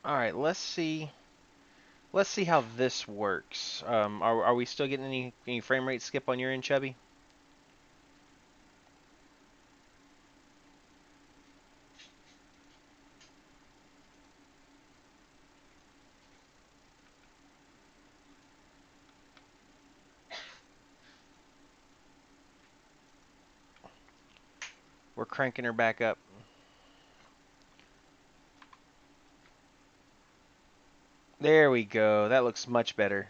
All right, let's see. Let's see how this works. Are we still getting any frame rate skip on your end, Chubby? We're cranking her back up. There we go. That looks much better.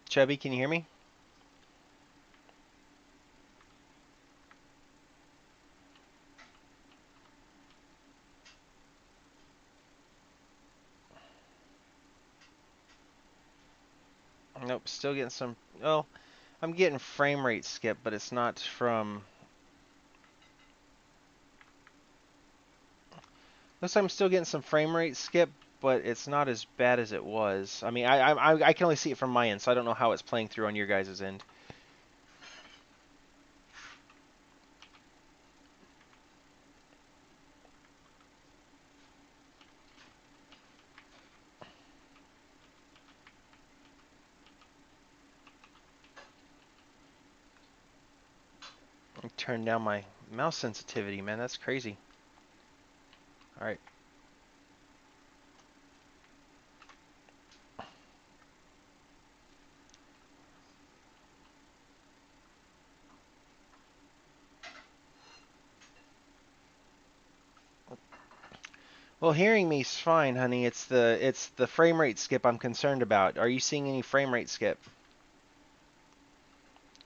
Chubby, can you hear me? Nope, still getting some. Oh, I'm getting frame rate skip, but it's not from. Looks like I'm still getting some frame rate skip, but it's not as bad as it was. I mean, I can only see it from my end, so I don't know how it's playing through on your guys' end. Turn down my mouse sensitivity, man. That's crazy. All right. Well, hearing me's fine, honey. It's the frame rate skip I'm concerned about. Are you seeing any frame rate skip?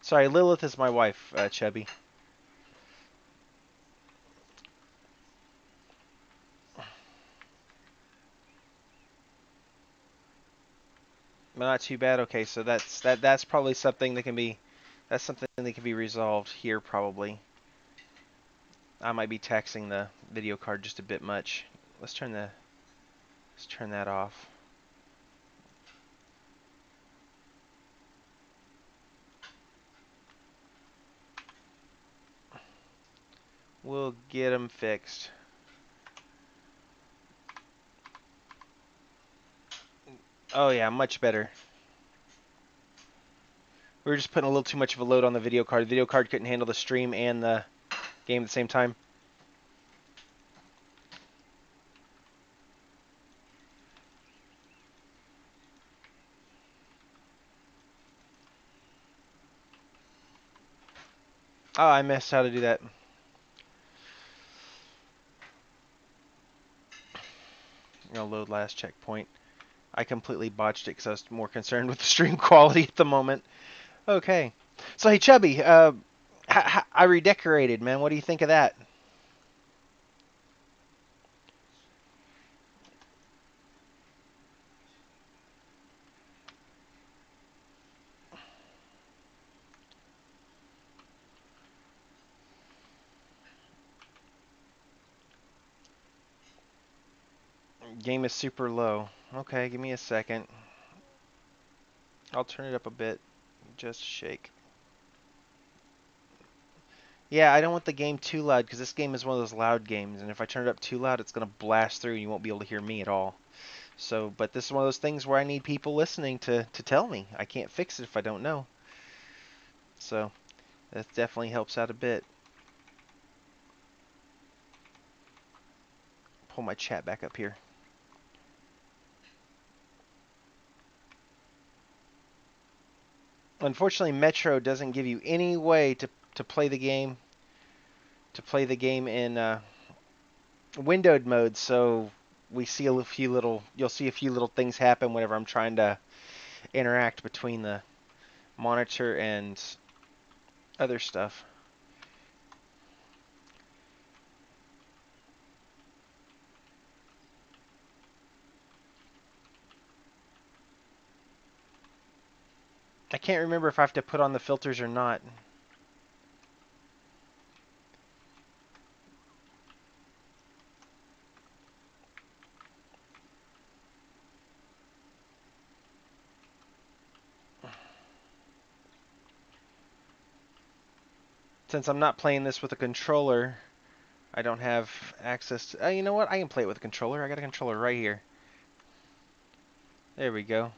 Sorry, Lilith is my wife, Chubby. Not too bad. Okay, so that's probably something that can be resolved here probably. I might be taxing the video card just a bit much. Let's turn that off. We'll get them fixed. Oh yeah, much better. We were just putting a little too much of a load on the video card. The video card couldn't handle the stream and the game at the same time. Oh, I missed how to do that. I'm gonna load last checkpoint. I completely botched it because I was more concerned with the stream quality at the moment. Okay. So hey, Chubby, I redecorated, man. What do you think of that? Game is super low. Okay, give me a second. I'll turn it up a bit. Just shake. Yeah, I don't want the game too loud because this game is one of those loud games, and if I turn it up too loud, it's gonna blast through and you won't be able to hear me at all. So, but this is one of those things where I need people listening to tell me. I can't fix it if I don't know. So, that definitely helps out a bit. Pull my chat back up here. Unfortunately, Metro doesn't give you any way to play the game in windowed mode. So we see a few little you'll see a few little things happen whenever I'm trying to interact between the monitor and other stuff. I can't remember if I have to put on the filters or not. Since I'm not playing this with a controller, I don't have access to... you know what? I can play it with a controller. I got a controller right here. There we go.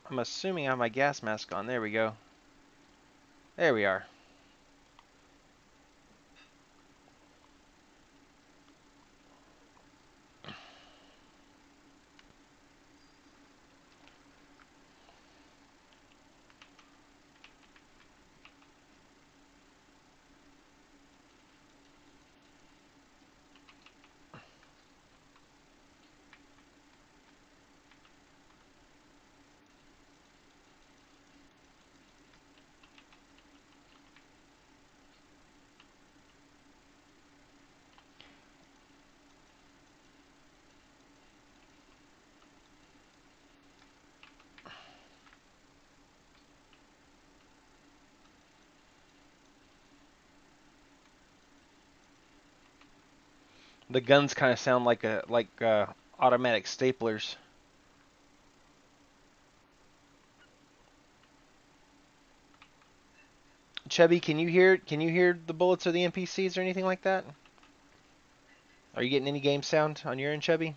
I'm assuming I have my gas mask on. There we go. There we are. The guns kind of sound like automatic staplers. Chubby, can you hear the bullets or the NPCs or anything like that? Are you getting any game sound on your end, Chubby?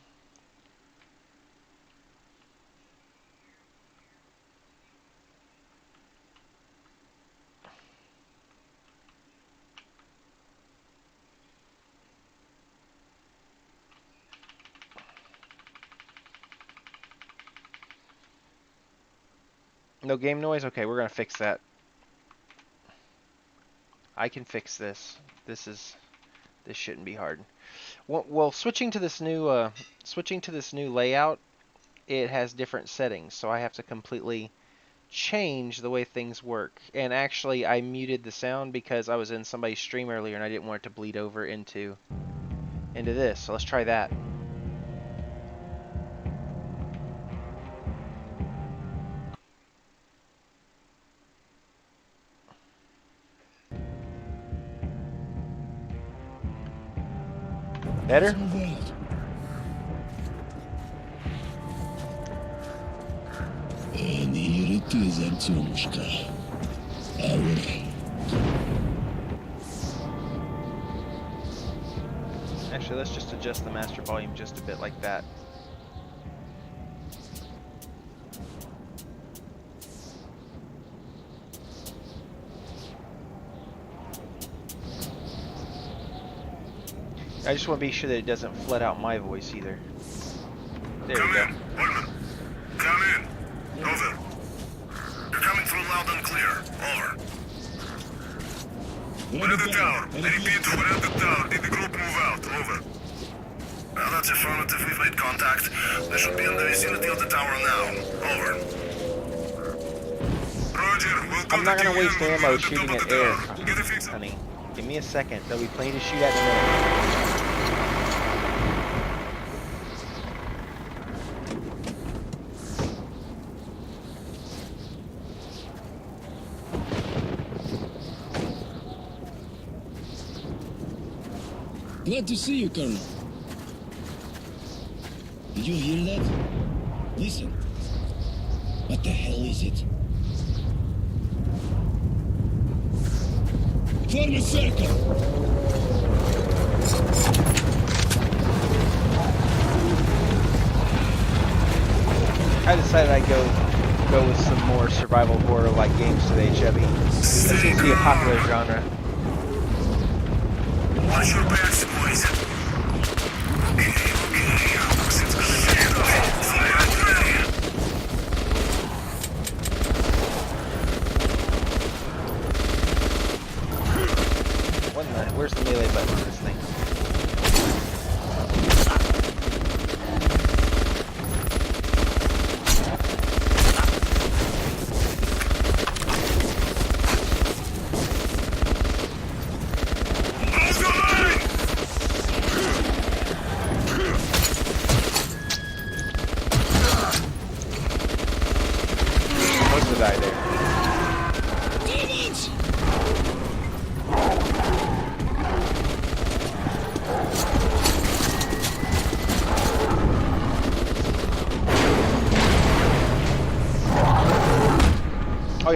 No game noise? Okay, we're gonna fix that. I can fix this. This shouldn't be hard. Well, switching to this new layout, it has different settings, so I have to completely change the way things work. And actually, I muted the sound because I was in somebody's stream earlier and I didn't want it to bleed over into this. So let's try that. Better? Actually, let's just adjust the master volume just a bit like that. I just want to be sure that it doesn't flood out my voice either. There we go. Come in. Over. You're coming through loud and clear. Over. We're at the tower. I repeat, we're at the tower. Did the group move out? Over. Well, that's affirmative. We've made contact. They should be in the vicinity of the tower now. Over. Roger, we'll I'm not going to waste ammo at shooting at air, honey. Give me a second. There'll be plenty to shoot at in a minute. Glad to see you, Colonel. Did you hear that? Listen. What the hell is it? Form a circle! I decided I'd go with some more survival horror-like games today, Chevy. That seems to be a popular genre. Watch your backs, boys. Okay. It's gonna take it off. Fire ready. Where's the melee button on this thing?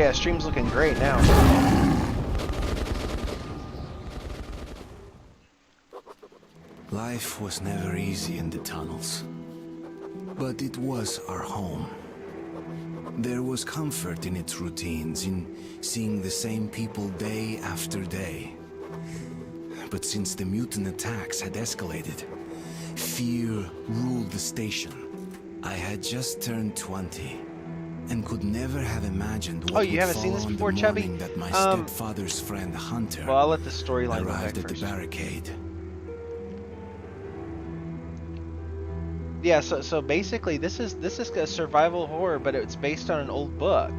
yeah, stream's looking great now. Life was never easy in the tunnels, but it was our home. There was comfort in its routines, in seeing the same people day after day. But since the mutant attacks had escalated, fear ruled the station. I had just turned 20 and could never have imagined what you would haven't seen follow this on before, the Chubby? morning that my stepfather's friend Hunter Well, I'll let the storyline go back arrived at the first. barricade. Yeah, so basically this is a survival horror, but it's based on an old book.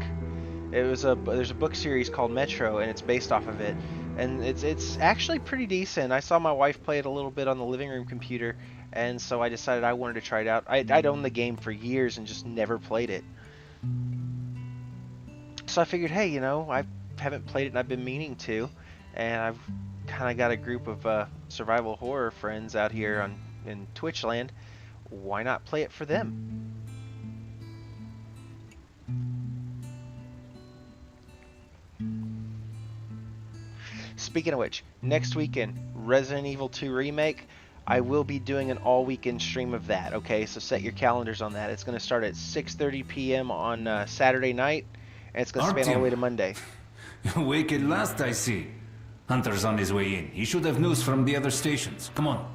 There's a book series called Metro, and it's based off of it, and it's actually pretty decent. I saw my wife play it a little bit on the living room computer, and so I decided I wanted to try it out. I'd owned the game for years and just never played it. So I figured, hey, I haven't played it and I've been meaning to, and I've kind of got a group of survival horror friends out here in Twitchland. Why not play it for them? Speaking of which, next weekend, Resident Evil 2 Remake, I will be doing an all-weekend stream of that, okay? So set your calendars on that. It's going to start at 6:30 p.m. on Saturday night, and it's going to span all the way to Monday. Wake at last, I see. Hunter's on his way in. He should have news from the other stations. Come on.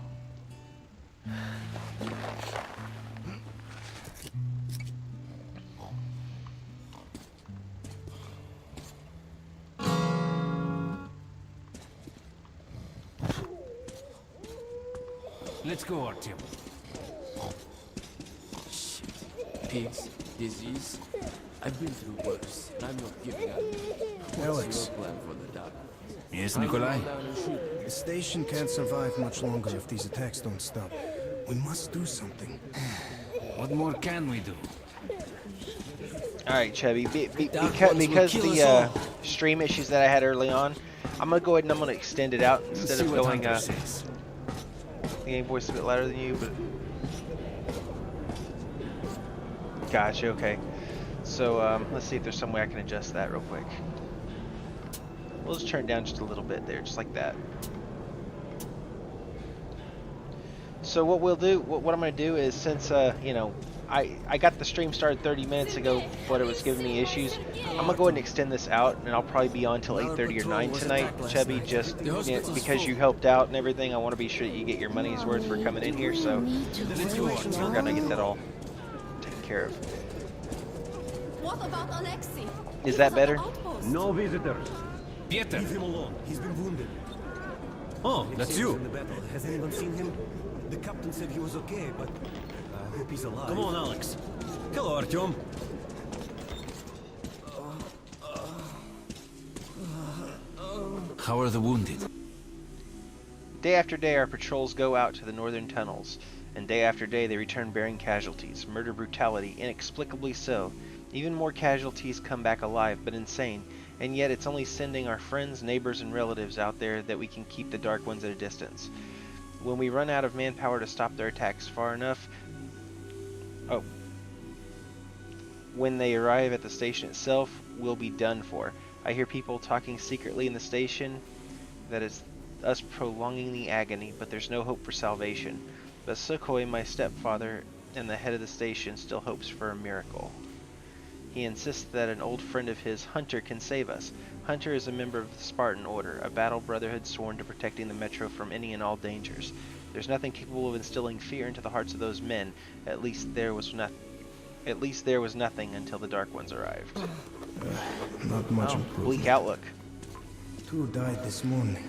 Let's go, Artyom. Pigs, disease. I've been through worse, and I'm not giving up. Alex. What's your plan for the dark? Yes, Nikolai? The station can't survive much longer if these attacks don't stop. We must do something. What more can we do? Alright, Chubby, because the stream issues that I had early on, I'm going to go ahead and I'm going to extend it out instead See of what going... Hunter says. The game voice is a bit louder than you, but... Gotcha, okay. So, let's see if there's some way I can adjust that real quick. We'll just turn it down just a little bit there, just like that. So what we'll do, what I'm going to do is, since, I got the stream started 30 minutes ago, but it was giving me issues, I'm going to go ahead and extend this out, and I'll probably be on till 8:30 or 9 tonight, Chubby, just because you helped out and everything. I want to be sure that you get your money's worth for coming in here, so we're going to get that all taken care of. What about Alexei? Is that better? No visitors. Pieter! Leave him alone. He's been wounded. Oh, that's you. In the battle. Has anyone seen him? The captain said he was okay, but I hope he's alive. Come on, Alex. Hello, Artyom. How are the wounded? Day after day our patrols go out to the northern tunnels, and day after day they return bearing casualties, murder brutality, inexplicably so. Even more casualties come back alive, but insane, and yet it's only sending our friends, neighbors, and relatives out there that we can keep the Dark Ones at a distance. When we run out of manpower to stop their attacks far enough... Oh. When they arrive at the station itself, we'll be done for. I hear people talking secretly in the station. That is us prolonging the agony, but there's no hope for salvation. But Sukhoi, my stepfather, and the head of the station, still hopes for a miracle. He insists that an old friend of his, Hunter, can save us. Hunter is a member of the Spartan Order, a battle brotherhood sworn to protecting the Metro from any and all dangers. There's nothing capable of instilling fear into the hearts of those men. At least there was nothing until the Dark Ones arrived. Not much Oh, improvement. bleak outlook. 2 died this morning.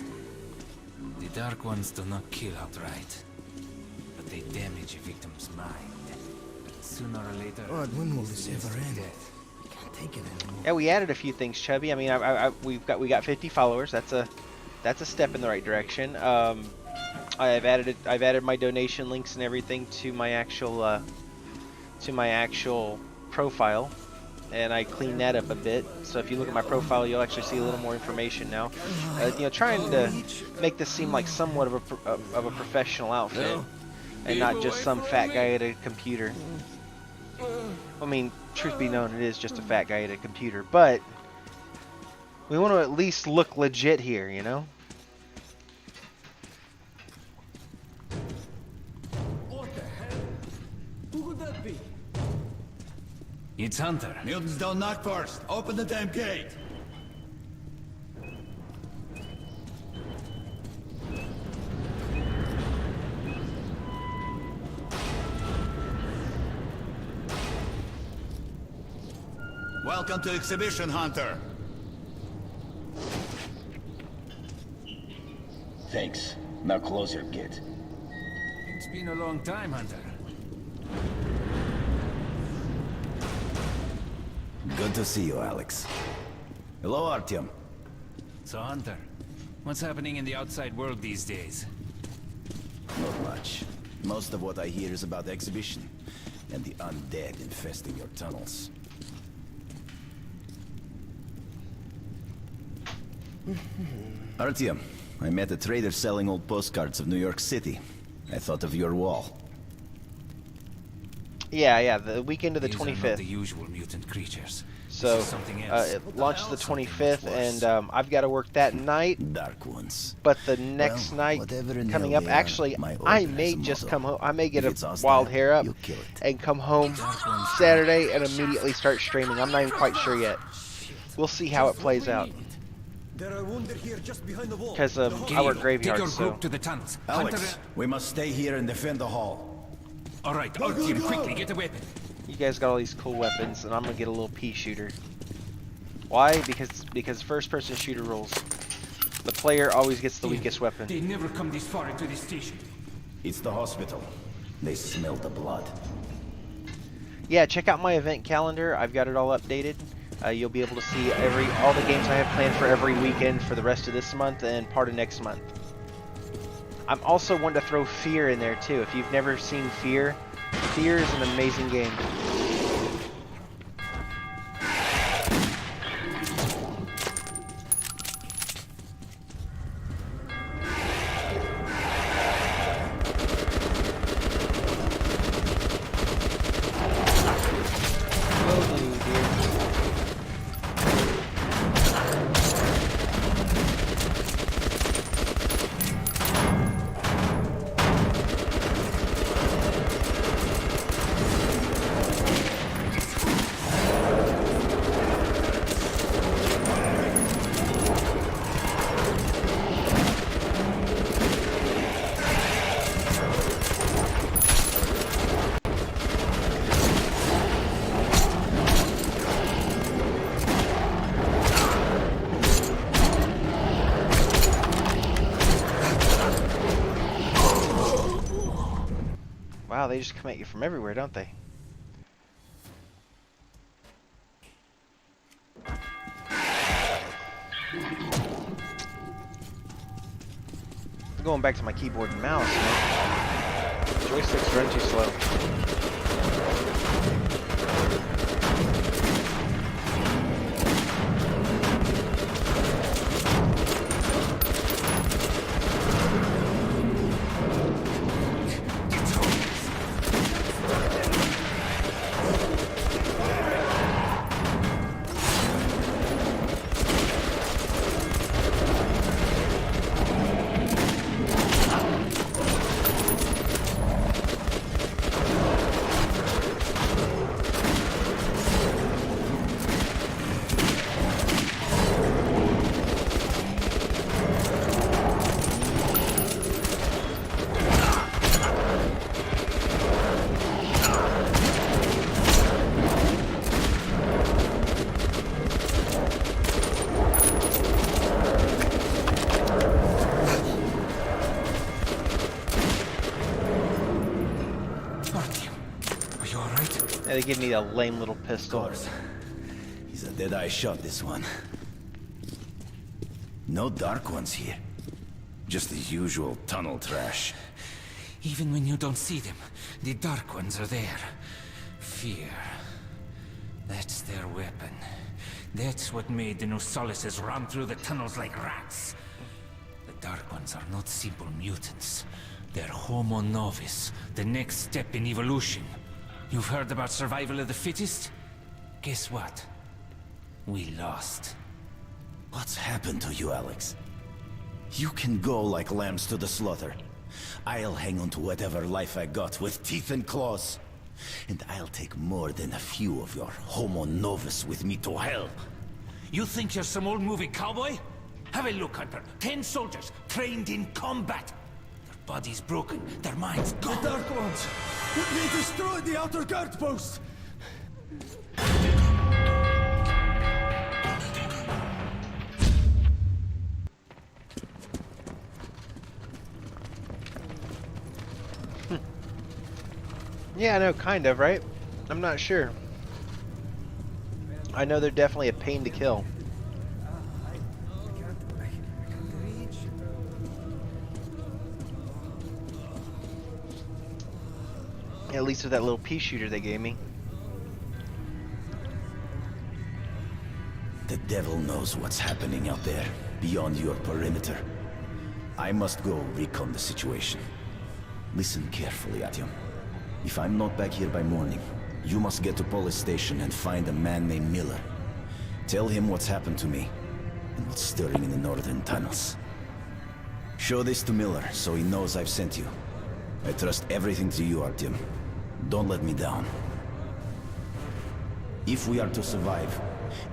The Dark Ones do not kill outright, but they damage a victim's mind. Sooner or later, God, when will this leads ever to end? death. I can't take it anymore. Yeah, we added a few things, Chubby. I mean, we got 50 followers. That's a step in the right direction. I've added my donation links and everything to my actual profile, and I cleaned that up a bit. So if you look at my profile, you'll actually see a little more information now. Trying to make this seem like somewhat of a professional outfit, and not just some fat guy at a computer. I mean, truth be known, it is just a fat guy at a computer, but We want to at least look legit here, you know? What the hell? Who could that be? It's Hunter. Mutants don't knock first. Open the damn gate. Welcome to Exhibition, Hunter. Thanks. Now close your gate. It's been a long time, Hunter. Good to see you, Alex. Hello, Artyom. So, Hunter, what's happening in the outside world these days? Not much. Most of what I hear is about the exhibition and the undead infesting your tunnels. Artyom, I met a trader selling old postcards of New York City. I thought of your wall. Yeah, the weekend of the These are not 25th. the usual mutant creatures. So, This is something else. it launches the 25th, and I've got to work that night. Dark ones. But the next night whatever in coming hell up, they are, actually, my I order may has a just motto. come home. I may get If it's a hostile, wild hair up you kill it. and come home Saturday and immediately start streaming. I'm not even quite sure yet. We'll see how it plays out. There are wounded here just behind the wall. Because I work Take your graveyard, group so... to the tunnels. Alex, Hunter, we must stay here and defend the hall. all right, Artyom, quickly get a weapon. You guys got all these cool weapons, and I'm gonna get a little pea shooter. Why? Because first-person shooter rules. The player always gets the weakest weapon. They never come this far into this station. It's the hospital. They smell the blood. Yeah, check out my event calendar. I've got it all updated. You'll be able to see all the games I have planned for every weekend for the rest of this month and part of next month. I'm also wanting to throw Fear in there too. If you've never seen Fear, Fear is an amazing game. Wow, they just come at you from everywhere, don't they? I'm going back to my keyboard and mouse, man. Joysticks run too slow. Yeah, they give me a lame little pistol. He's a dead-eye shot, this one. No dark ones here. Just the usual tunnel trash. Even when you don't see them, the Dark Ones are there. Fear. That's their weapon. That's what made the Nosalises run through the tunnels like rats. The Dark Ones are not simple mutants. They're Homo Novus, the next step in evolution. You've heard about survival of the fittest? Guess what? We lost. What's happened to you, Alex? You can go like lambs to the slaughter. I'll hang on to whatever life I got with teeth and claws. And I'll take more than a few of your homo novus with me to hell. You think you're some old movie cowboy? Have a look, Hunter. 10 soldiers, trained in combat. Their bodies broken, their minds gone. The Dark Ones! They destroyed the outer guard post! Yeah, I know, kind of, right? I'm not sure. I know they're definitely a pain to kill. At least with that little pea shooter they gave me. The devil knows what's happening out there, beyond your perimeter. I must go recon the situation. Listen carefully, Artyom. If I'm not back here by morning, you must get to police station and find a man named Miller. Tell him what's happened to me, and what's stirring in the northern tunnels. Show this to Miller, so he knows I've sent you. I trust everything to you, Artyom. Don't let me down. If we are to survive,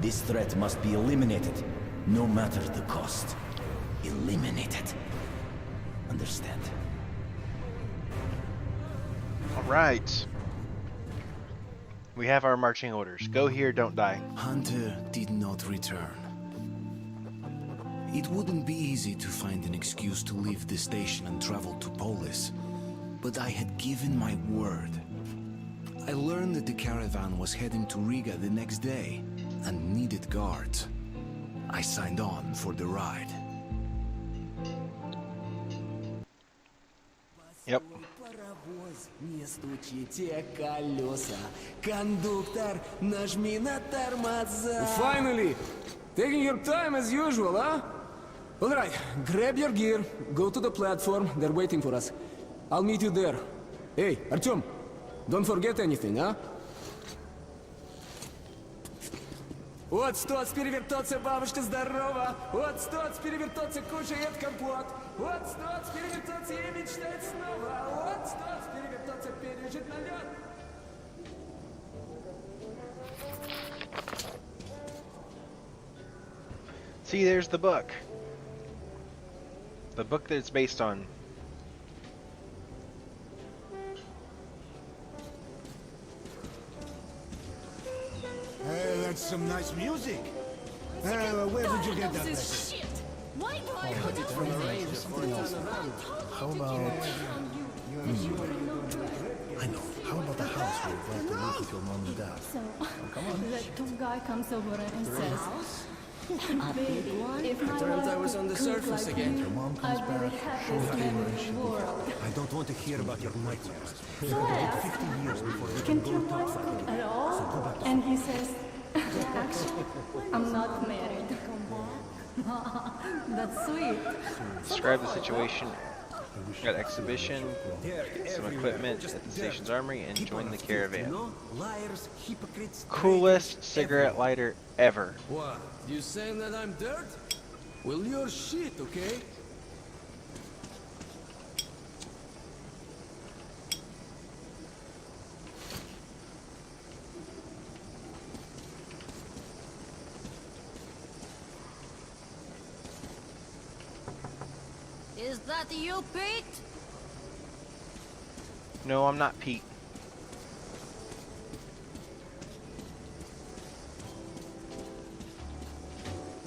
this threat must be eliminated, no matter the cost. Eliminated. Understand? Alright. We have our marching orders. Go here, don't die. Hunter did not return. It wouldn't be easy to find an excuse to leave the station and travel to Polis, but I had given my word. I learned that the caravan was heading to Riga the next day and needed guards. I signed on for the ride. Yep. Не стучите колеса. Кондуктор, нажми на тормоза. Finally! Taking your time as usual, huh? All right, grab your gear, go to the platform. They're waiting for us. I'll meet you there. Hey, Artyom, don't forget anything, huh? Вот стоц перевертаться, бабушка здорова. Вот стоц перевертаться, кушает компот. Вот стоц перевертаться и мечтать снова. Вот стоц перевертаться, пережить налет. See, there's the book. The book that it's based on. Hey, that's some nice music. Where did you get that? This shit. Why do I Got it from the ranger for a ton of them. How about... I know. How about the house where you like to live with your mom and dad? So, the top guy comes over and says, "Baby, if my Turned wife I was could on the cook surface like again. you, Your mom comes I'd be the back, happiest she'll man have in the world." I don't want to hear about your nightmares. So I asked, "Can your wife cook at all?" And he says, "Actually, I'm not married." That's sweet. Describe the situation at exhibition, get some equipment at the station's armory, and join the caravan. Liars, hypocrites. Coolest cigarette lighter ever. What? You saying that I'm dirt? Well, you're shit, okay? Is that you, Pete? No, I'm not Pete.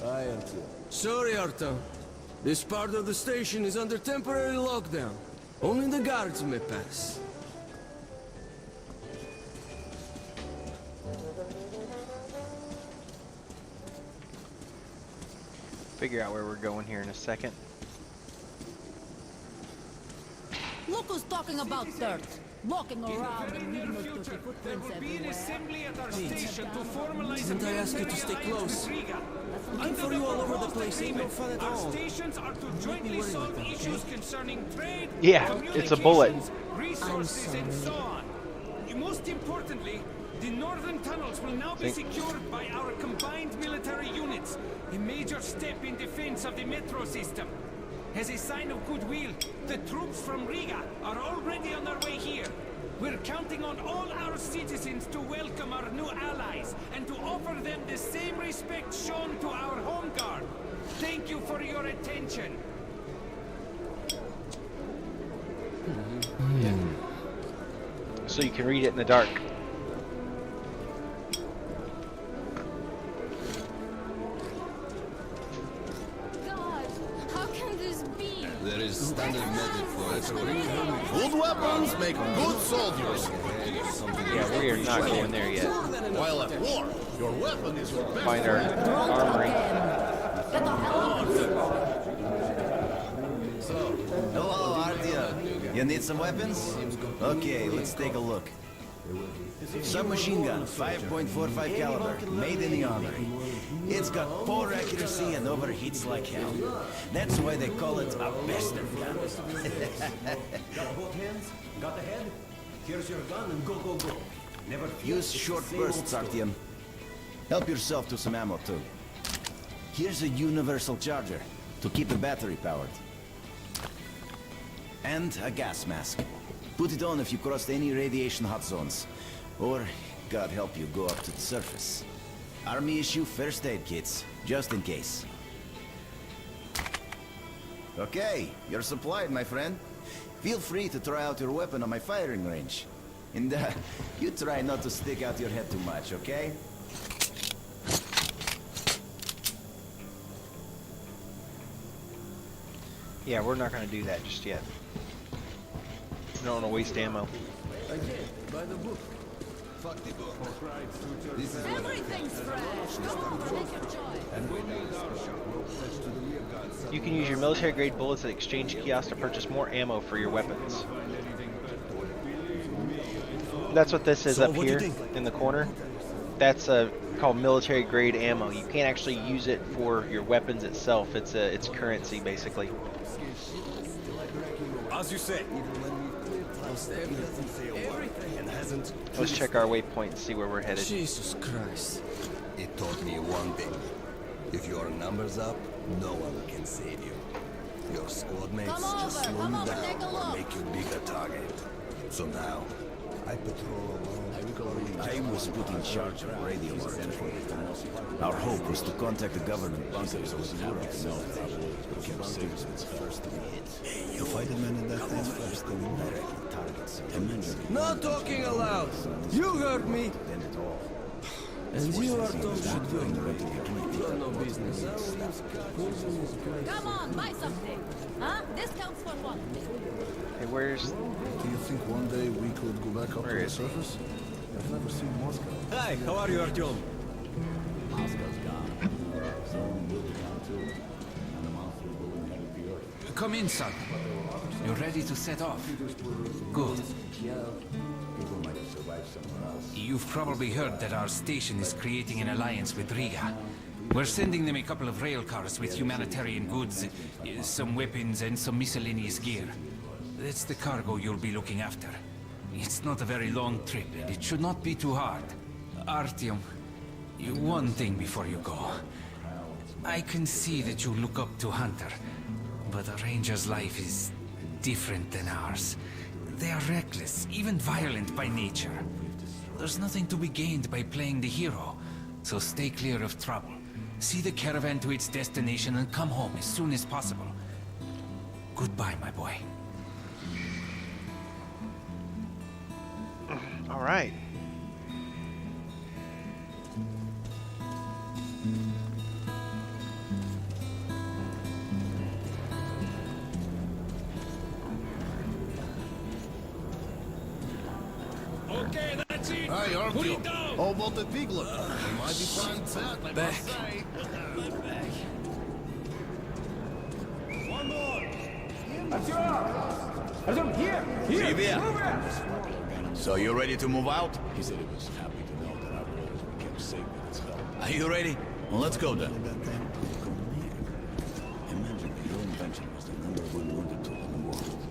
I am too. Sorry, Artyom. This part of the station is under temporary lockdown. Only the guards may pass. Figure out where we're going here in a second. Look who's talking about dirt. Walking around and leaving those dirty footprints everywhere. Didn't I ask you to stay close? Looking for you all over the place ain't no fun at all. Stations are to jointly solve issues concerning trade, Yeah, it's a bullet. resources, and so on. Most importantly, The northern tunnels will now be secured by our combined military units, a major step in defense of the metro system. As a sign of goodwill, the troops from Riga are already on their way here. We're counting on all our citizens to welcome our new allies and to offer them the same respect shown to our home guard. Thank you for your attention. So you can read it in the dark. God, how can this be? There is standard method for it. Good weapons make good soldiers. Yeah, we are not going there yet. While at war, your weapon is your best Find our armory. Hello, Artyom. You need some weapons? Okay, let's take a look. Submachine gun, 5.45 caliber, made in the armory. It's got poor accuracy and overheats like hell. That's why they call it a bastard gun. Got both hands? Got the head? Here's your gun and go, go, go. Never Use short bursts, Artyom. Help yourself to some ammo, too. Here's a universal charger to keep the battery powered. And a gas mask. Put it on if you crossed any radiation hot zones. Or, God help you, go up to the surface. Army issue first aid kits, just in case. Okay, you're supplied, my friend. Feel free to try out your weapon on my firing range. And you try not to stick out your head too much, okay? Yeah, we're not going to do that just yet. We don't want to waste ammo. Again, by the book. Fuck the book. Everything's fresh. Come on, take your choice. You can use your military grade bullets at exchange kiosks to purchase more ammo for your weapons. That's what this is up here in the corner. That's called military grade ammo. You can't actually use it for your weapons itself. It's currency basically. As you say. Let's check our waypoint and see where we're headed. Jesus Christ. It taught me one thing. If your number's up, no one can save you. Your squad mates just slow you down or make you bigger target. So now, I patrol alone. I was put in charge of radio monitoring. Our hope was to contact the government bunkers with Europe. You fight the man in that thing first, then Not talking aloud. You heard me. And you are told should go. You have no business. Come on, buy something. Huh? Discounts for what? Hey, where's... Do you think one day we could go back up to the surface? I've never seen Moscow. Hi, how are you, Artyom? Come in, son. You're ready to set off. Good. You've probably heard that our station is creating an alliance with Riga. We're sending them a couple of rail cars with humanitarian goods, some weapons and some miscellaneous gear. That's the cargo you'll be looking after. It's not a very long trip, and it should not be too hard. Artyom, one thing before you go. I can see that you look up to Hunter, but a ranger's life is different than ours. They are reckless, even violent by nature. There's nothing to be gained by playing the hero, so stay clear of trouble. See the caravan to its destination and come home as soon as possible. Goodbye, my boy. All right. Okay, that's it. Hey, Put it Artyom. down. How about the piglet? You might be fine back, I Back. must say. One more. Artyom, here! So you ready to move out? He said he was happy to know that our brothers became safe with his help. Are you ready? Well, let's go then. Imagine your invention was the #1 wounded tool in the world.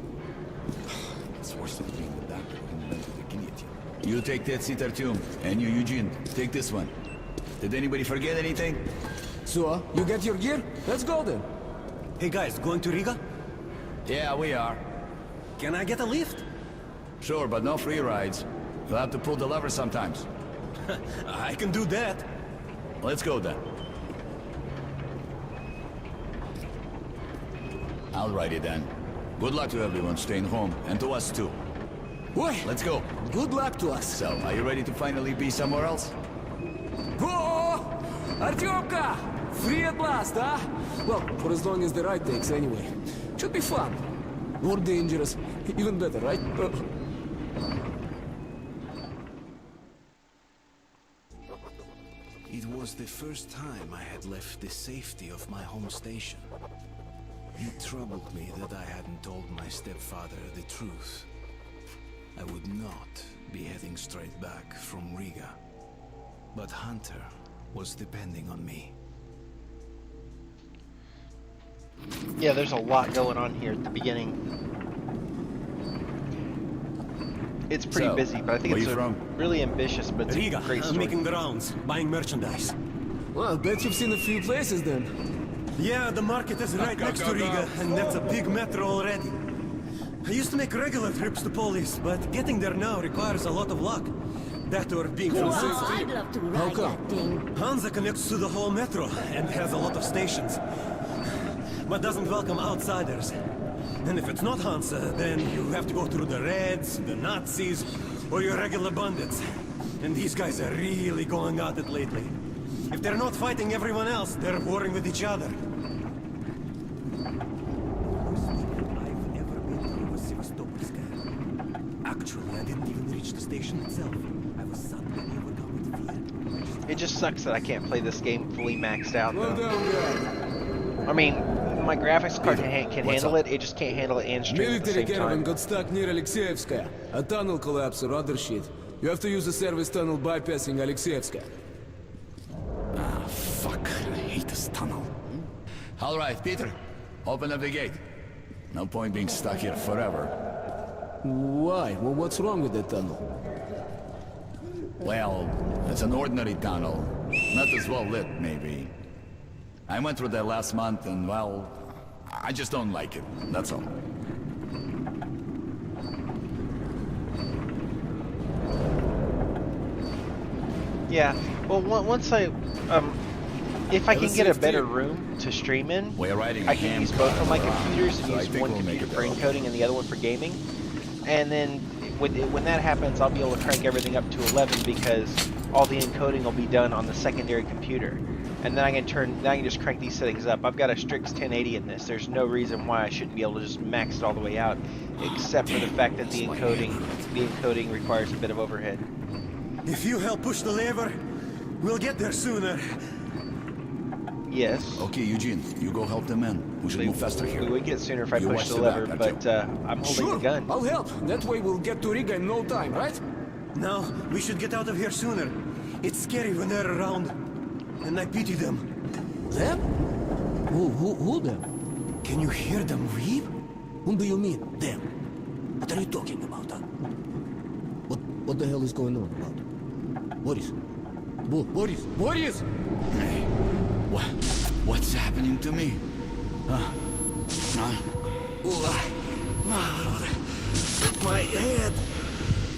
It's worse than being the doctor who invented the guillotine. You take that seat, Artyom, and you, Eugene, take this one. Did anybody forget anything? So, you get your gear? Let's go then. Hey guys, going to Riga? Yeah, we are. Can I get a lift? Sure, but no free rides. You'll have to pull the lever sometimes. I can do that. Let's go then. Alrighty then. Good luck to everyone staying home, and to us too. Boy, Let's go. good luck to us. So, are you ready to finally be somewhere else? Oh, Artyomka! Free at last, huh? Well, for as long as the ride takes anyway. Should be fun. More dangerous. Even better, right? It was the first time I had left the safety of my home station. It troubled me that I hadn't told my stepfather the truth. I would not be heading straight back from Riga. But Hunter was depending on me. Yeah, there's a lot going on here at the beginning. It's pretty So, busy, but I think where it's you from? really ambitious, but it's Riga, a great I'm story. making the rounds, buying merchandise. Well, I bet you've seen a few places then. Yeah, the market is right next to Riga, and that's a big metro already. I used to make regular trips to Polis, but getting there now requires a lot of luck. That or being from Hansa. I'd love to How ride come? that thing. Hansa connects to the whole metro and has a lot of stations, but doesn't welcome outsiders. And if it's not Hansa, then you have to go through the Reds, the Nazis, or your regular bandits. And these guys are really going at it lately. If they're not fighting everyone else, they're warring with each other. I've ever been through a Sevastopolskaya. Actually, I didn't even reach the station itself. I was suddenly overcome with fear. It just sucks that I can't play this game fully maxed out, Well though. done, guy. I mean, my graphics card can what's handle up? it, it just can't handle it and stream at the Military same caravan time. got stuck near Alexeyevskaya. A tunnel collapsed or other shit. You have to use a service tunnel bypassing Alexeyevskaya. Ah, fuck. I hate this tunnel. Alright, Peter. Open up the gate. No point being stuck here forever. Why? Well, what's wrong with that tunnel? Well, it's an ordinary tunnel. Not as well lit, maybe. I went through there last month and, well, I just don't like it. That's all. Yeah, well, once I, if I Have a can get a safe better trip. room to stream in, We're riding I a can ham use both car of my around, computers and so I use think one we'll make computer it for there. encoding and the other one for gaming. And then when that happens, I'll be able to crank everything up to 11 because all the encoding will be done on the secondary computer. And then I can just crank these settings up. I've got a Strix 1080 in this. There's no reason why I shouldn't be able to just max it all the way out, except for the fact that the encoding requires a bit of overhead. If you help push the lever, we'll get there sooner. Yes. Okay, Eugene, you go help the men. We should move faster here. We would get sooner if I You push watch the the lever, back, but I'm holding Sure, the gun. I'll help. That way we'll get to Riga in no time, right? No, we should get out of here sooner. It's scary when they're around. And I pity them. Them? Who them? Can you hear them weep? Whom do you mean, them? What are you talking about, huh? What the hell is going on about? Boris? Boris! What's happening to me? My head!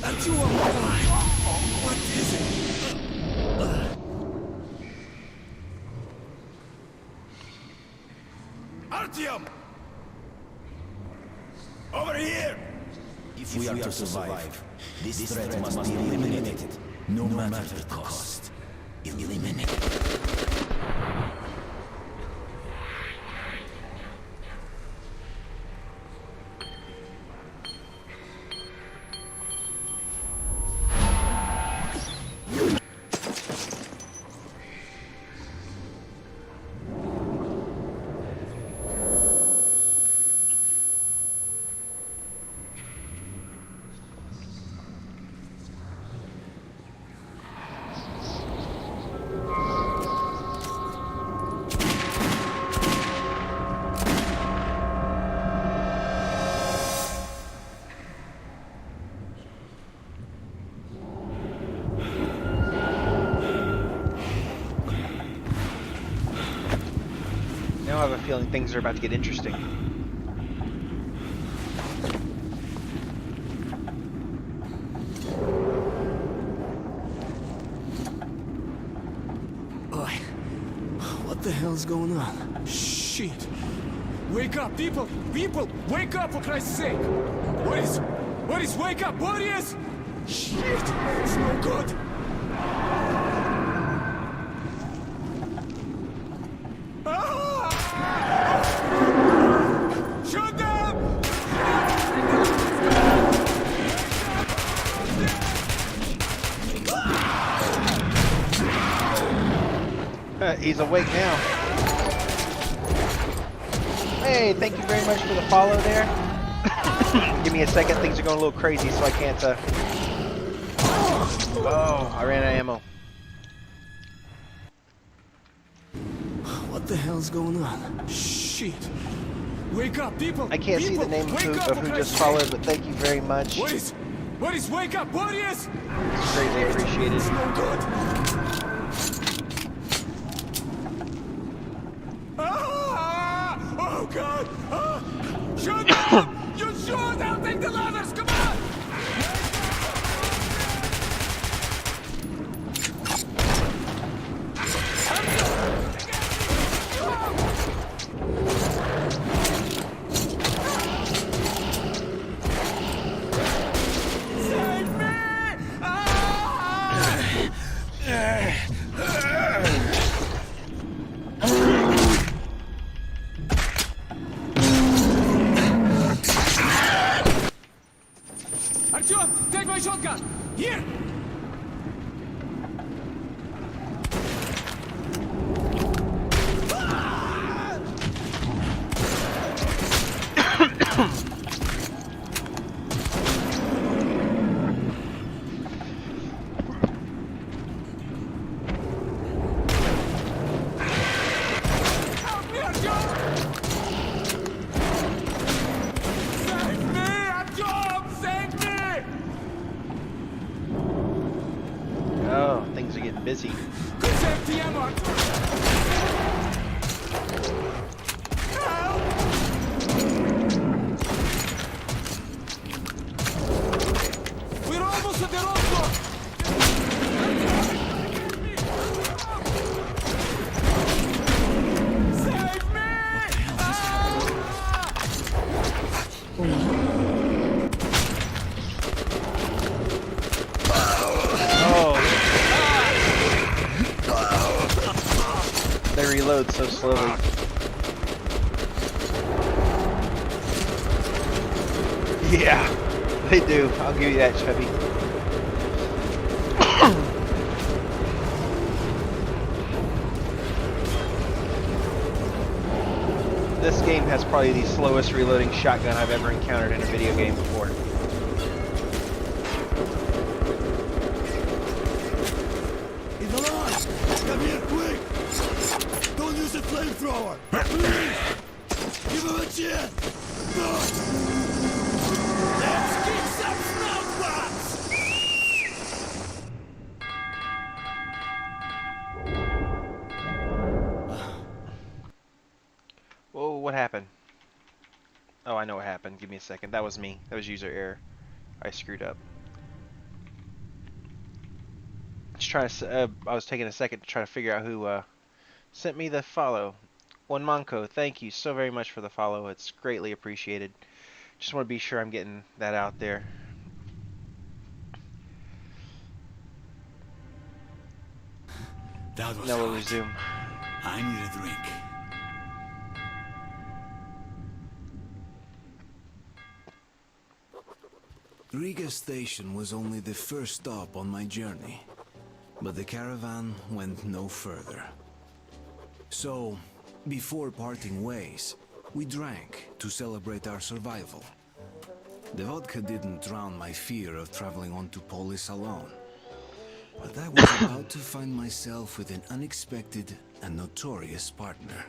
Artyom! What is it? Artyom! Over here! If we are to survive, this threat must be eliminated, no matter the cost. Eliminated. have a feeling things are about to get interesting. Oi. What the hell's going on? Shit. Wake up, people! People! Wake up, for Christ's sake! What is, wake up, warriors! Shit! It's no good! Shoot them! He's awake now. Hey, thank you very much for the follow there. Give me a second, things are going a little crazy, so I can't, Oh, I ran out of ammo. What the hell's going on? Shit! Wake up, people! I can't see the name of who just followed, but thank you very much. What is, wake up, warriors! It's greatly appreciated. It's no good! Oh God! Shoot them! You shoot! I'll take the ladders! Come on! Save me! Artyom, take my shotgun! Here! Help me, Artyom! Save me, Artyom! Save me! Oh, things are getting busy. Good save the ammo! Help! We're almost at the roadblock! Save me! They reload so slowly. Yeah, they do. I'll give you that, Chubby. This game has probably the slowest reloading shotgun I've ever encountered in a video game before. He's alive! Come here, quick! Don't use a flamethrower! Please! Give him a chance! Good! Let's kick some snout butts! Whoa, what happened? Oh, I know what happened. Give me a second. That was me. That was user error. I screwed up. Just trying to. I was taking a second to try to figure out who sent me the follow. One Monko, thank you so very much for the follow. It's greatly appreciated. Just want to be sure I'm getting that out there. That was Now we'll hot. resume. I need a drink. Riga station was only the first stop on my journey, but the caravan went no further. So, before parting ways, we drank to celebrate our survival. The vodka didn't drown my fear of traveling on to Polis alone, but I was about to find myself with an unexpected and notorious partner.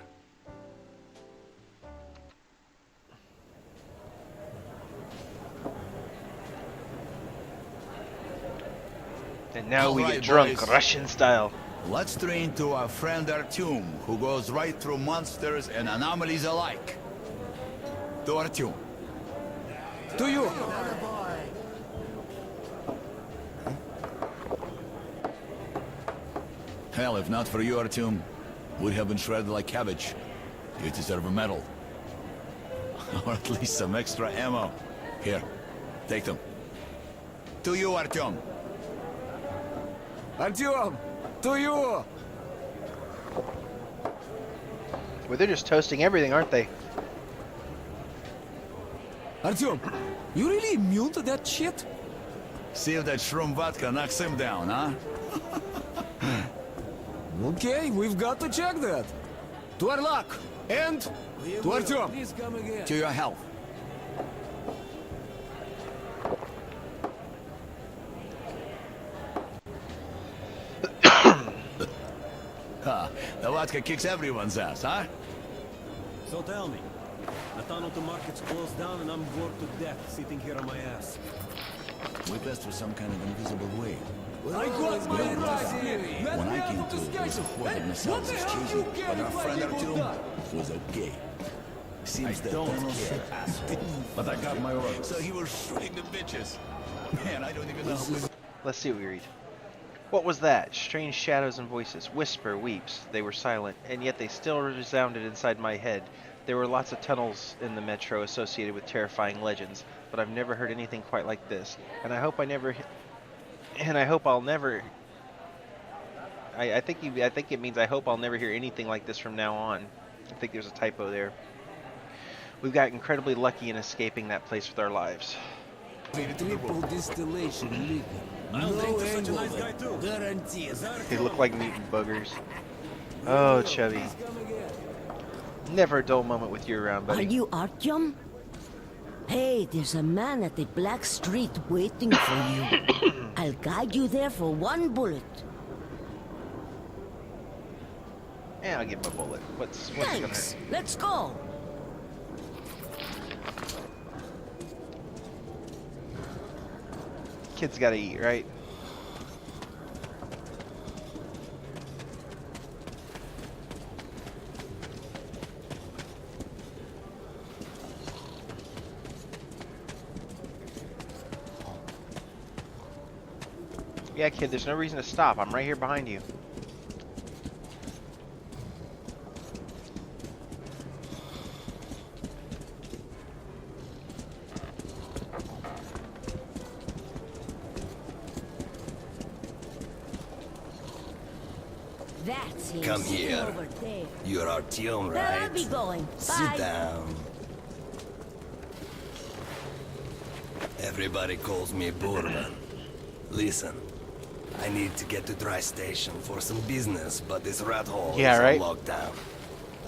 And now we Alright, get drunk, boys. Russian style. Let's train to our friend Artyom, who goes right through monsters and anomalies alike. To Artyom. To you! Hell, if not for you, Artyom, we'd have been shredded like cabbage. You deserve a medal. Or at least some extra ammo. Here, take them. To you, Artyom. Artyom! To you! Well, they're just toasting everything, aren't they? Artyom, you really immune to that shit? See if that shroom vodka knocks him down, huh? Okay, we've got to check that. To our luck, and to Artyom. Please come again. To your health. The vodka kicks everyone's ass, huh? So tell me, the tunnel to market's closed down and I'm bored to death sitting here on my ass. We passed through some kind of invisible way. I got my idea. When I came to, there was a horde of missiles chasing, but our friend Artyom was a gay. Seems the tunnel shit, But I got my orders. so he was shooting the bitches. Man, I don't even know how we... Let's see what we read. What was that? Strange shadows and voices. Whisper, weeps. They were silent, and yet they still resounded inside my head. There were lots of tunnels in the metro associated with terrifying legends, but I've never heard anything quite like this. And I hope I never... And I hope I'll never... I think it means I hope I'll never hear anything like this from now on. I think there's a typo there. We've got incredibly lucky in escaping that place with our lives. Triple distillation liquor. I'll No drink to such a nice hangover. guy too. Guaranteed. They look like mutant buggers. Oh, Chubby. Never a dull moment with you around, Are buddy. you Artyom? Hey, there's a man at the Black Street waiting for you. I'll guide you there for one bullet. Yeah, I'll give him a bullet. What's gonna Thanks. hurt? Let's go. Kids gotta eat, right? Yeah, kid, there's no reason to stop. I'm right here behind you. That's him. Come sitting here. Over there. You're Artyom, Then I'll right? be going. Sit Bye. down. Everybody calls me Bourbon. Listen, I need to get to Dry Station for some business, but this rat hole Yeah, is right. on lockdown.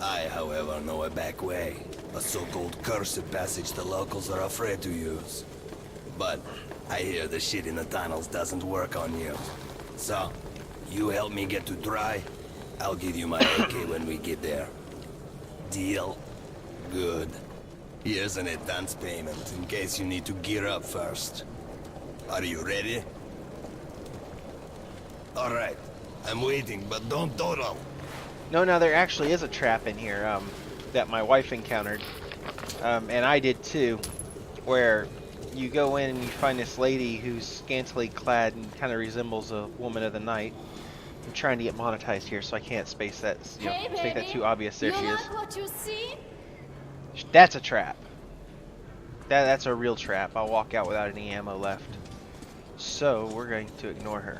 I, however, know a back way. A so-called cursed passage the locals are afraid to use. But I hear the shit in the tunnels doesn't work on you. So, you help me get to Dry, I'll give you my AK when we get there. Deal? Good. Here's an advance payment in case you need to gear up first. Are you ready? Alright. I'm waiting, but don't dawdle. No, there actually is a trap in here that my wife encountered, and I did too, where you go in and you find this lady who's scantily clad and kind of resembles a woman of the night. I'm trying to get monetized here, so I can't space that, make that too obvious. There she is. What you see? That's a trap. That's a real trap. I'll walk out without any ammo left. So we're going to ignore her.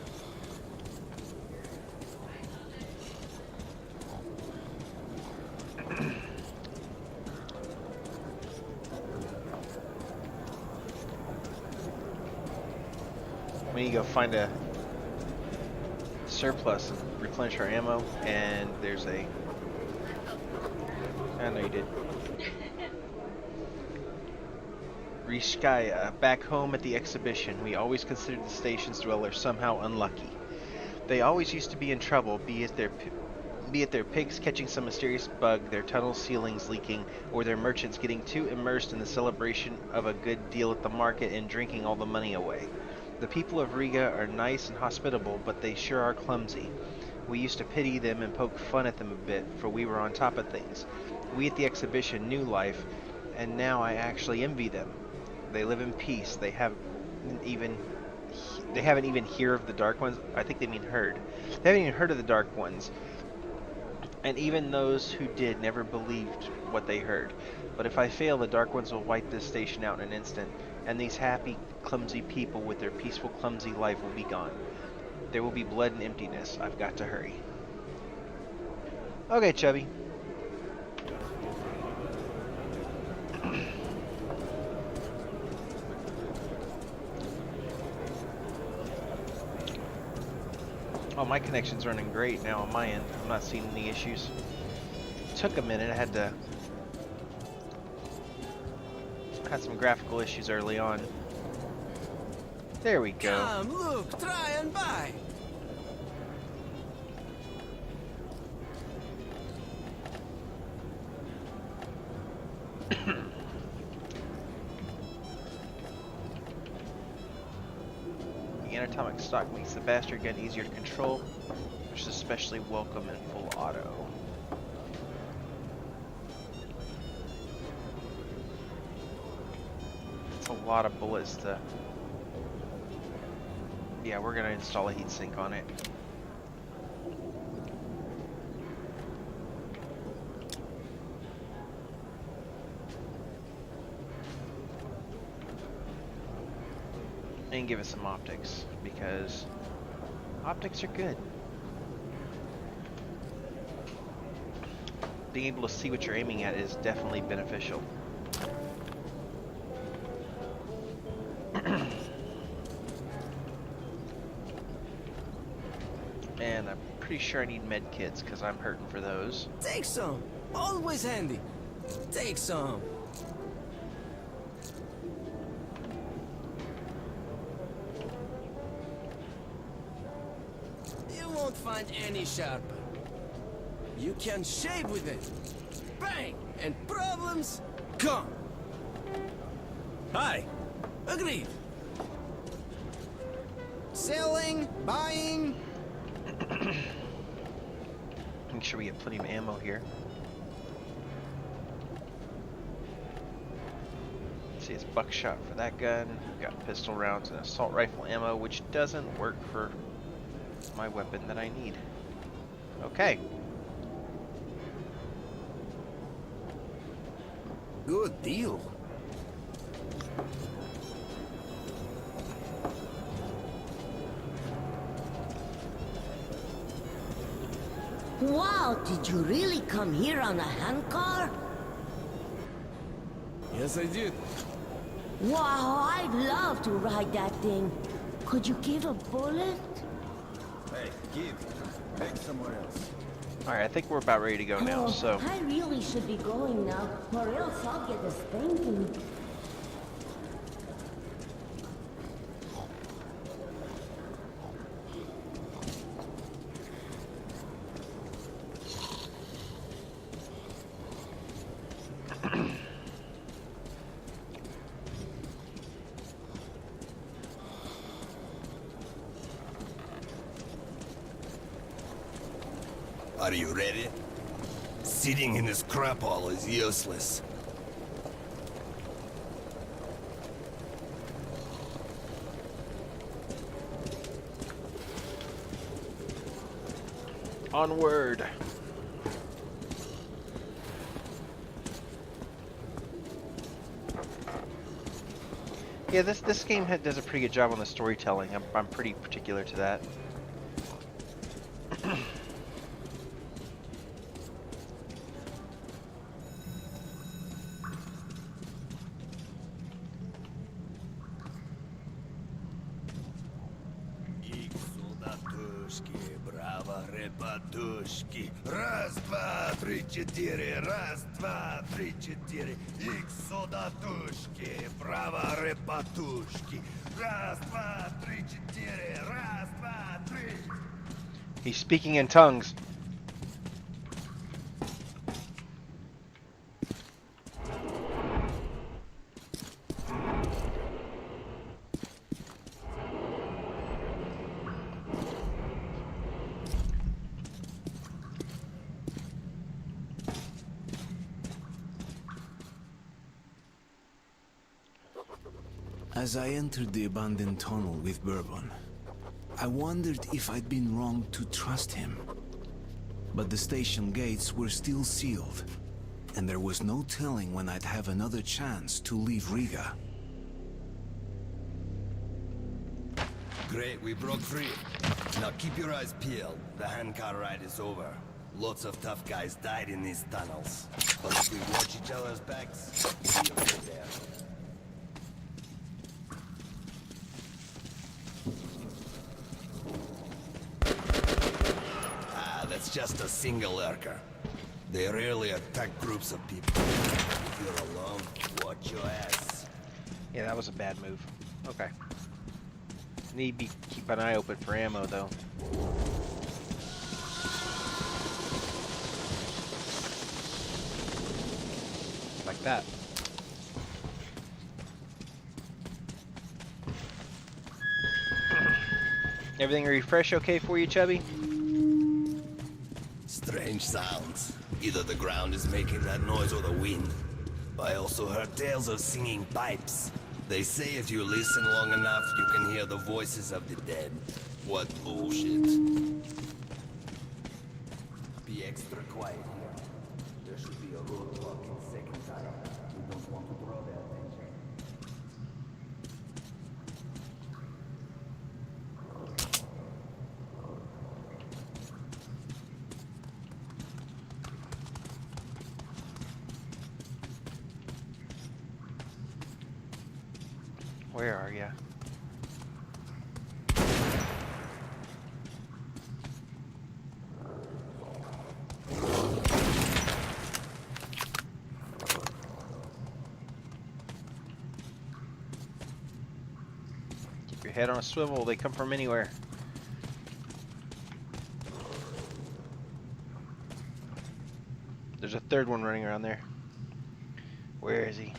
We need to go find a surplus and replenish our ammo, and there's a... I know you did. Rishkaya, back home at the exhibition, we always considered the station's dwellers somehow unlucky. They always used to be in trouble, be it their pigs catching some mysterious bug, their tunnel ceilings leaking, or their merchants getting too immersed in the celebration of a good deal at the market and drinking all the money away. The people of Riga are nice and hospitable, but they sure are clumsy. We used to pity them and poke fun at them a bit, for we were on top of things. We at the exhibition knew life, and now I actually envy them. They live in peace. Even they haven't even heard of the Dark Ones. I think they mean heard. They haven't even heard of the Dark Ones. And even those who did never believed what they heard. But if I fail, the Dark Ones will wipe this station out in an instant, and these happy, clumsy people with their peaceful, clumsy life will be gone. There will be blood and emptiness. I've got to hurry. Okay, Chubby. Oh, my connection's running great now on my end. I'm not seeing any issues. It took a minute. I had some graphical issues early on. There we go. Come, look, try and buy. The anatomic stock makes the bastard gun easier to control, which is especially welcome in full auto. It's a lot of bullets to... Yeah, we're gonna install a heatsink on it. And give it some optics, because optics are good. Being able to see what you're aiming at is definitely beneficial. And I'm pretty sure I need med kits because I'm hurting for those. Take some. Always handy. Take some. You won't find any sharper. You can shave with it. Bang! And problems gone. Hi. Agreed. Selling, buying. Make sure we get plenty of ammo here. Let's see, it's buckshot for that gun. We've got pistol rounds and assault rifle ammo, which doesn't work for my weapon that I need. Okay. Good deal. Wow, did you really come here on a handcar? Yes, I did. Wow, I'd love to ride that thing. Could you give a bullet? Hey, give. Beg somewhere else. Alright, I think we're about ready to go now, so... I really should be going now, or else I'll get a spanking. Are you ready? Sitting in this crap hole is useless. Onward! Yeah, this game does a pretty good job on the storytelling. I'm pretty particular to that. Раз, два, три, четыре. Раз, два, три, четыре. Икс солдатушки, право репатушки. Раз, два, три, четыре. Раз, два, три. He's speaking in tongues. As I entered the abandoned tunnel with Bourbon, I wondered if I'd been wrong to trust him. But the station gates were still sealed, and there was no telling when I'd have another chance to leave Riga. Great, we broke free. Now keep your eyes peeled. The handcar ride is over. Lots of tough guys died in these tunnels. But if we watch each other's backs, we'll get there. That's just a single lurker. They rarely attack groups of people. If you're alone, watch your ass. Yeah, that was a bad move. Okay. Need to keep an eye open for ammo, though. Like that. Everything refresh okay for you, Chubby? Strange sounds. Either the ground is making that noise or the wind. I also heard tales of singing pipes. They say if you listen long enough, you can hear the voices of the dead. What bullshit. Be extra quiet here. There should be a roadblock in second time. We don't want to draw their attention. Where are ya? Keep your head on a swivel. They come from anywhere. There's a third one running around there. Where is he?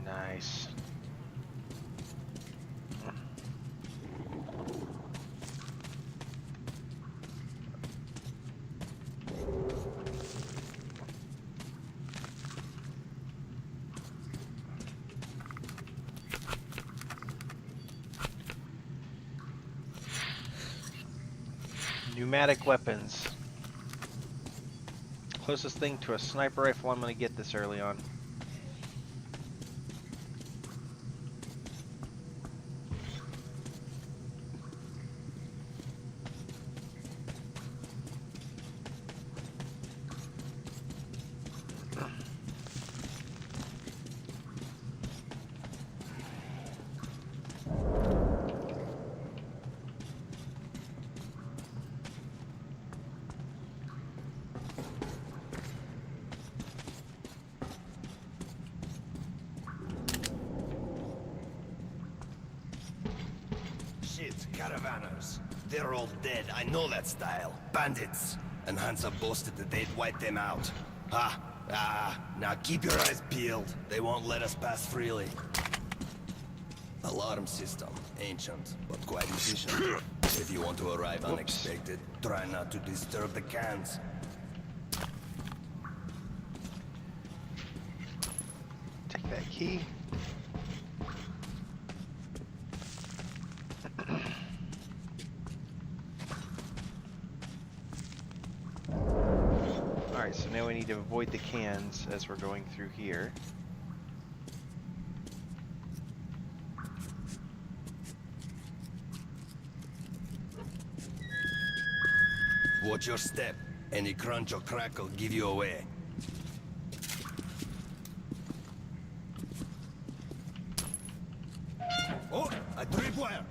Nice. Pneumatic weapons. Closest thing to a sniper rifle I'm going to get this early on. Shit, caravanners. They're all dead, I know that style. Bandits. And Hansa boasted that they'd wipe them out. Now keep your eyes peeled. They won't let us pass freely. Alarm system. Ancient, but quite efficient. If you want to arrive unexpected, try not to disturb the cans. Take that key. Alright, so now we need to avoid the cans as we're going through here. Watch your step. Any crunch or crack will give you away. Oh, a tripwire!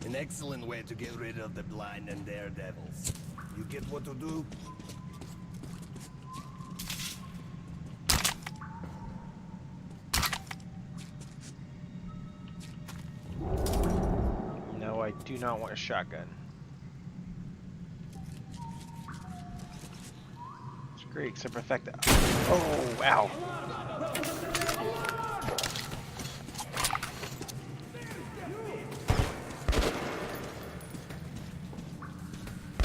An excellent way to get rid of the blind and daredevils. You get what to do? No, I do not want a shotgun. Great, except for the fact that... Oh, wow.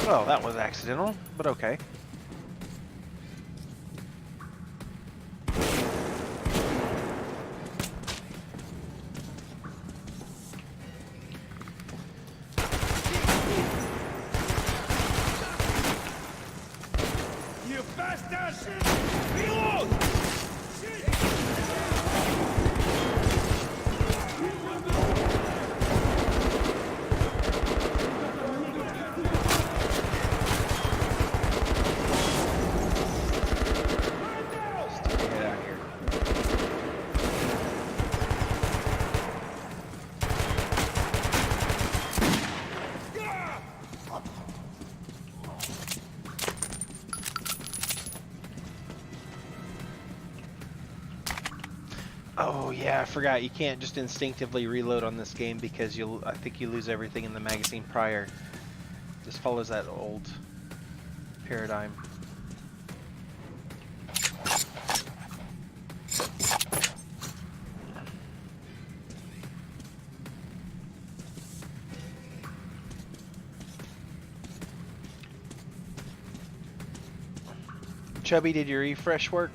Well, that was accidental, but okay. You bastards! Reload! Get out here. Oh yeah, I forgot. You can't just instinctively reload on this game because I think you lose everything in the magazine prior. This follows that old paradigm. Chubby, did your refresh work?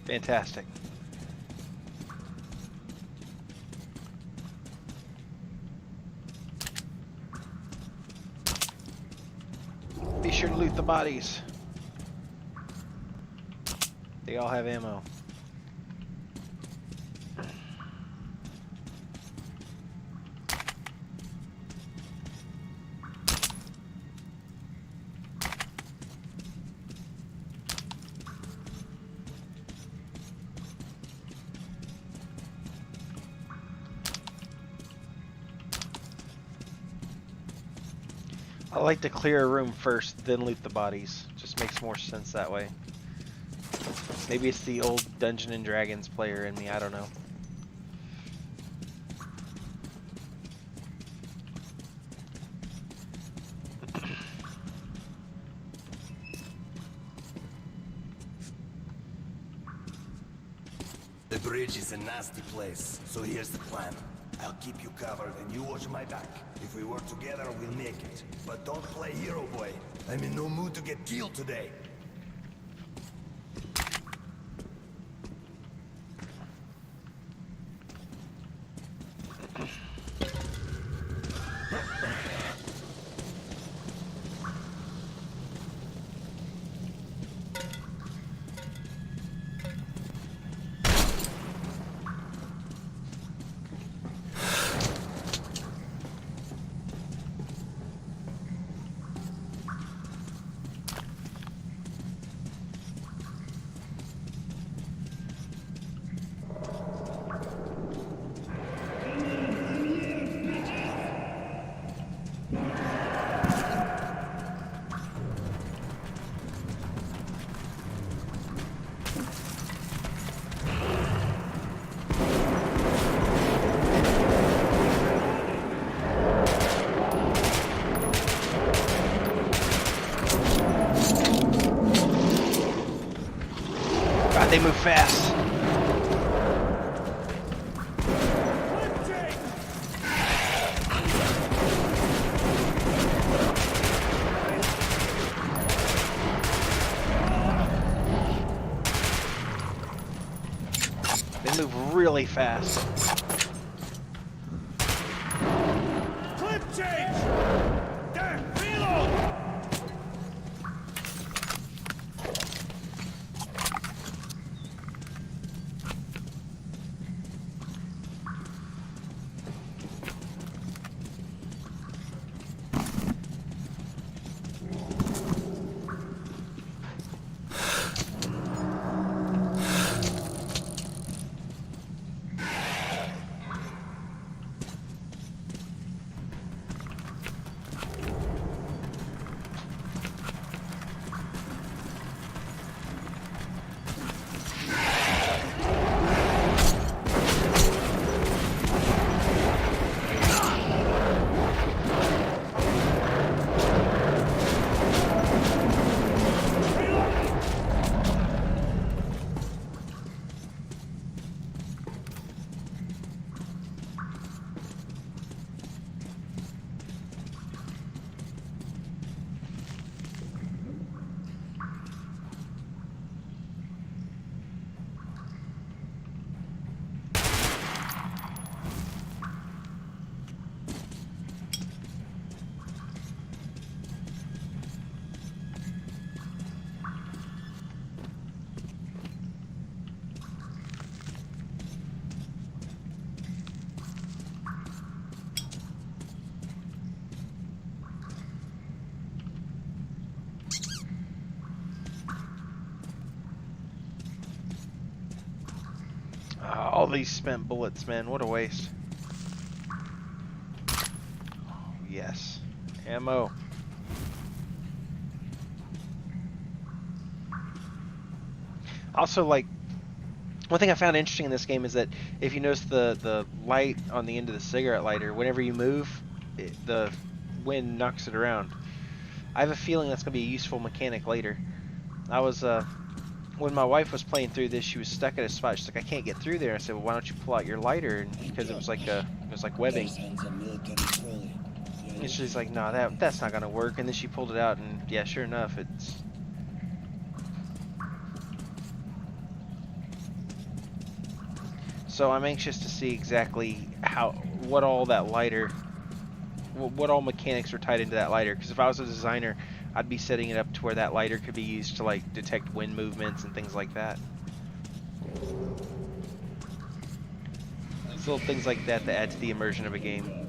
Fantastic. Be sure to loot the bodies. They all have ammo. I like to clear a room first, then loot the bodies. Just makes more sense that way. Maybe it's the old Dungeons and Dragons player in me, I don't know. The bridge is a nasty place, so here's the plan. I'll keep you covered and you watch my back. If we work together, we'll make it. But don't play hero boy. I'm in no mood to get killed today. God, they move fast. They move really fast. Clip change! Damn, reload! All these spent bullets, man. What a waste. Yes. Ammo. Also, like, one thing I found interesting in this game is that if you notice the light on the end of the cigarette lighter, whenever you move, the wind knocks it around. I have a feeling that's going to be a useful mechanic later. I was, when my wife was playing through this, she was stuck at a spot. She's like, I can't get through there. I said, well, why don't you pull out your lighter? And because it was like webbing. And she's like, no, that's not gonna work. And then she pulled it out, and yeah, sure enough, it's. So I'm anxious to see exactly what all that lighter, what all mechanics are tied into that lighter. Because if I was a designer, I'd be setting it up to where that lighter could be used to like detect wind movements and things like that. It's little things like that that add to the immersion of a game.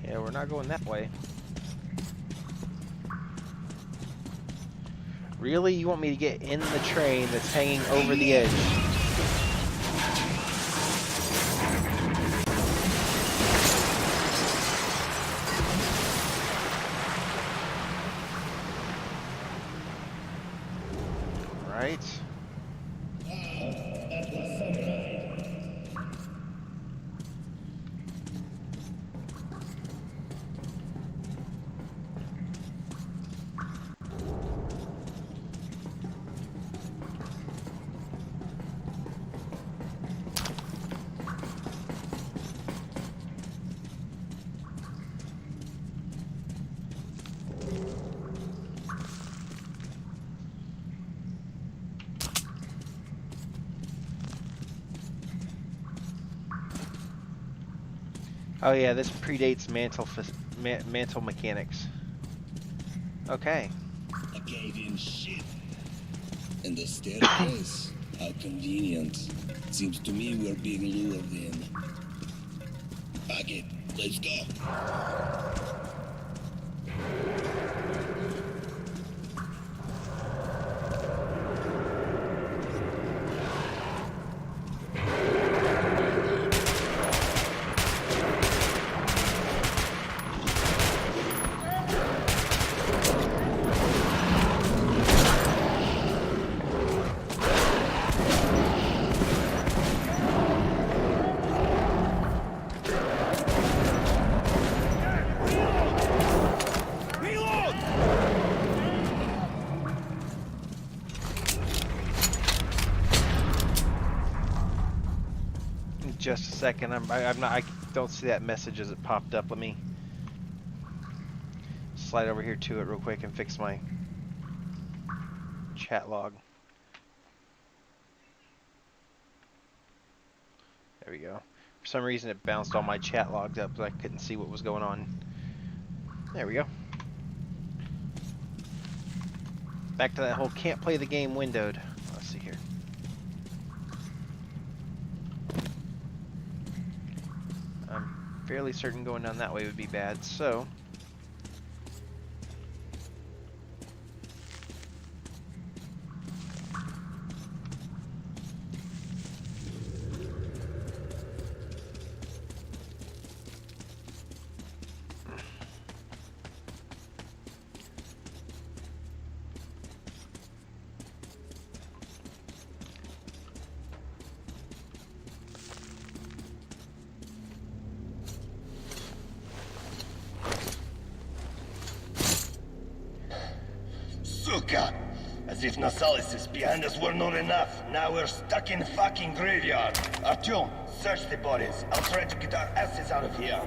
Yeah, we're not going that way. Really? You want me to get in the train that's hanging over the edge? Right? Oh yeah, this predates mantle mechanics. Okay. I gave him shit. And the staircase? How convenient. Seems to me we're being lured in. Pack it. Let's go. Just a second. I don't see that message as it popped up. Let me slide over here to it real quick and fix my chat log. There we go. For some reason it bounced all my chat logs up, so I couldn't see what was going on. There we go. Back to that whole can't play the game windowed. Let's see here. I'm fairly certain going down that way would be bad, so As if Nasalises behind us were not enough. Now we're stuck in fucking graveyard. Artyom, search the bodies. I'll try to get our asses out of here.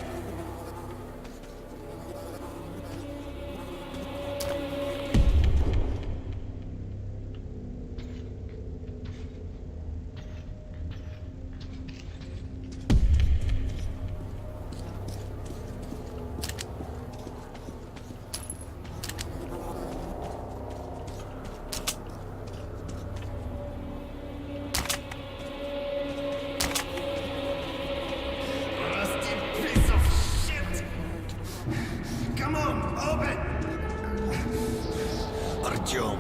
Artyom,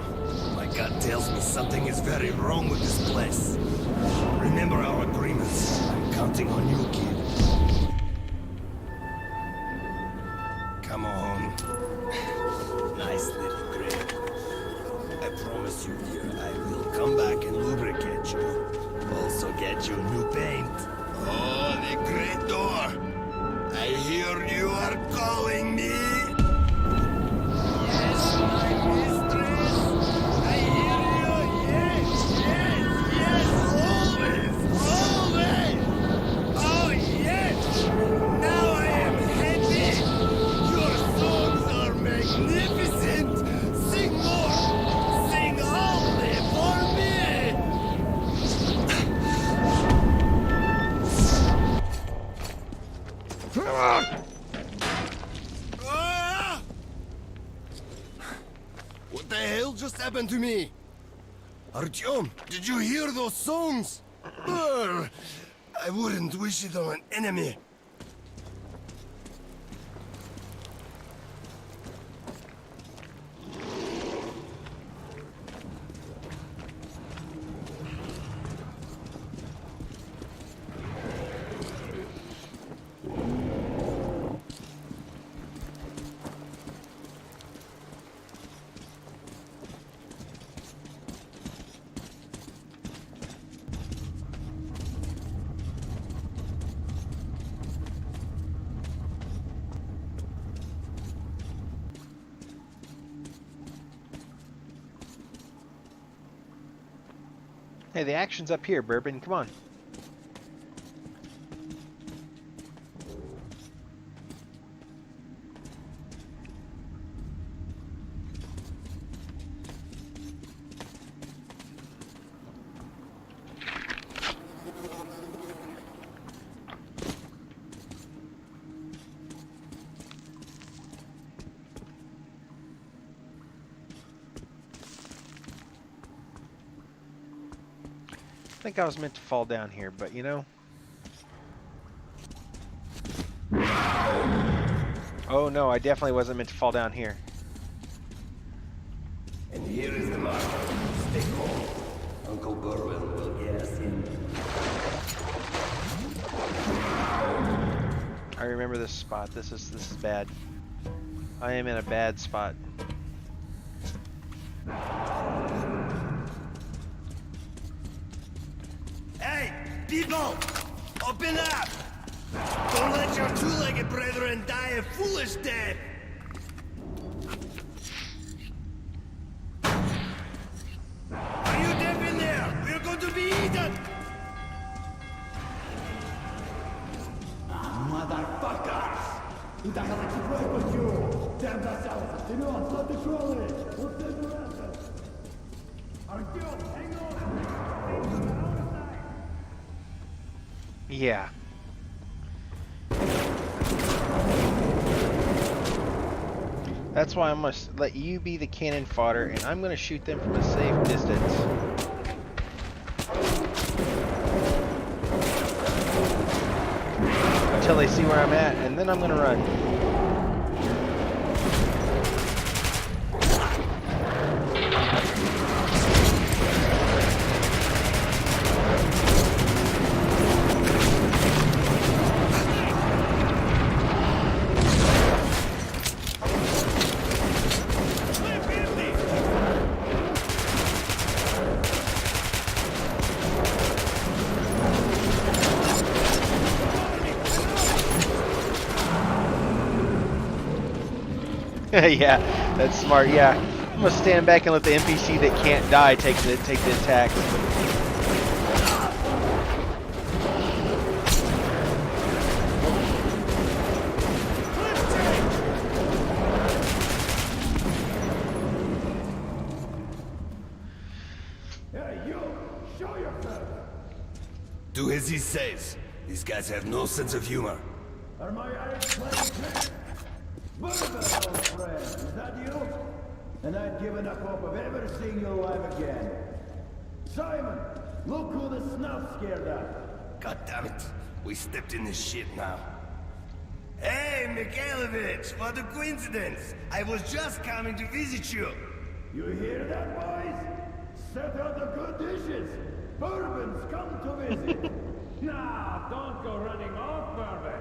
my gut tells me something is very wrong with this place. Remember our agreements. I'm counting on you, kid. Come on. Nice little grave. I promise you, dear, I will come back and lubricate you. Also get you new paint. Oh, the great door. I hear you are calling me. Yes, my mistress. I hear you. Yes, yes, yes. Always, always. Oh, yes. Now I am happy. Your songs are magnificent. Sing more. Sing only for me. Come on. What the hell just happened to me? Artyom, did you hear those songs? Brr, I wouldn't wish it on an enemy. Hey, the action's up here, Bourbon. Come on. I think I was meant to fall down here, but you know. Oh no, I definitely wasn't meant to fall down here. And here is the marker. Stay calm. Uncle Burwell will get us in. I remember this spot. This is bad. I am in a bad spot. Hey, people! Open up! Don't let your two-legged brethren die a foolish death! Are you deaf in there? We're going to be eaten! Motherfuckers! Удавалось выпустить! Там достался! Вперед! Под контроль! Вот это раз! Артём, hang on! Yeah. That's why I'm going to let you be the cannon fodder, and I'm going to shoot them from a safe distance. Until they see where I'm at, and then I'm going to run. Yeah, that's smart. Yeah, I'm gonna stand back and let the NPC that can't die take the attack. Hey, you! Show yourself! Do as he says. These guys have no sense of humor. Are my eyes playing tricks? Bourbon, old friend, is that you? And I'd given up hope of ever seeing you alive again. Simon, look who the snuff scared up. God damn it. We stepped in this shit now. Hey, Mikhailovich, what a coincidence. I was just coming to visit you. You hear that, boys? Set out the good dishes. Bourbon's come to visit. Now, don't go running off, Bourbon.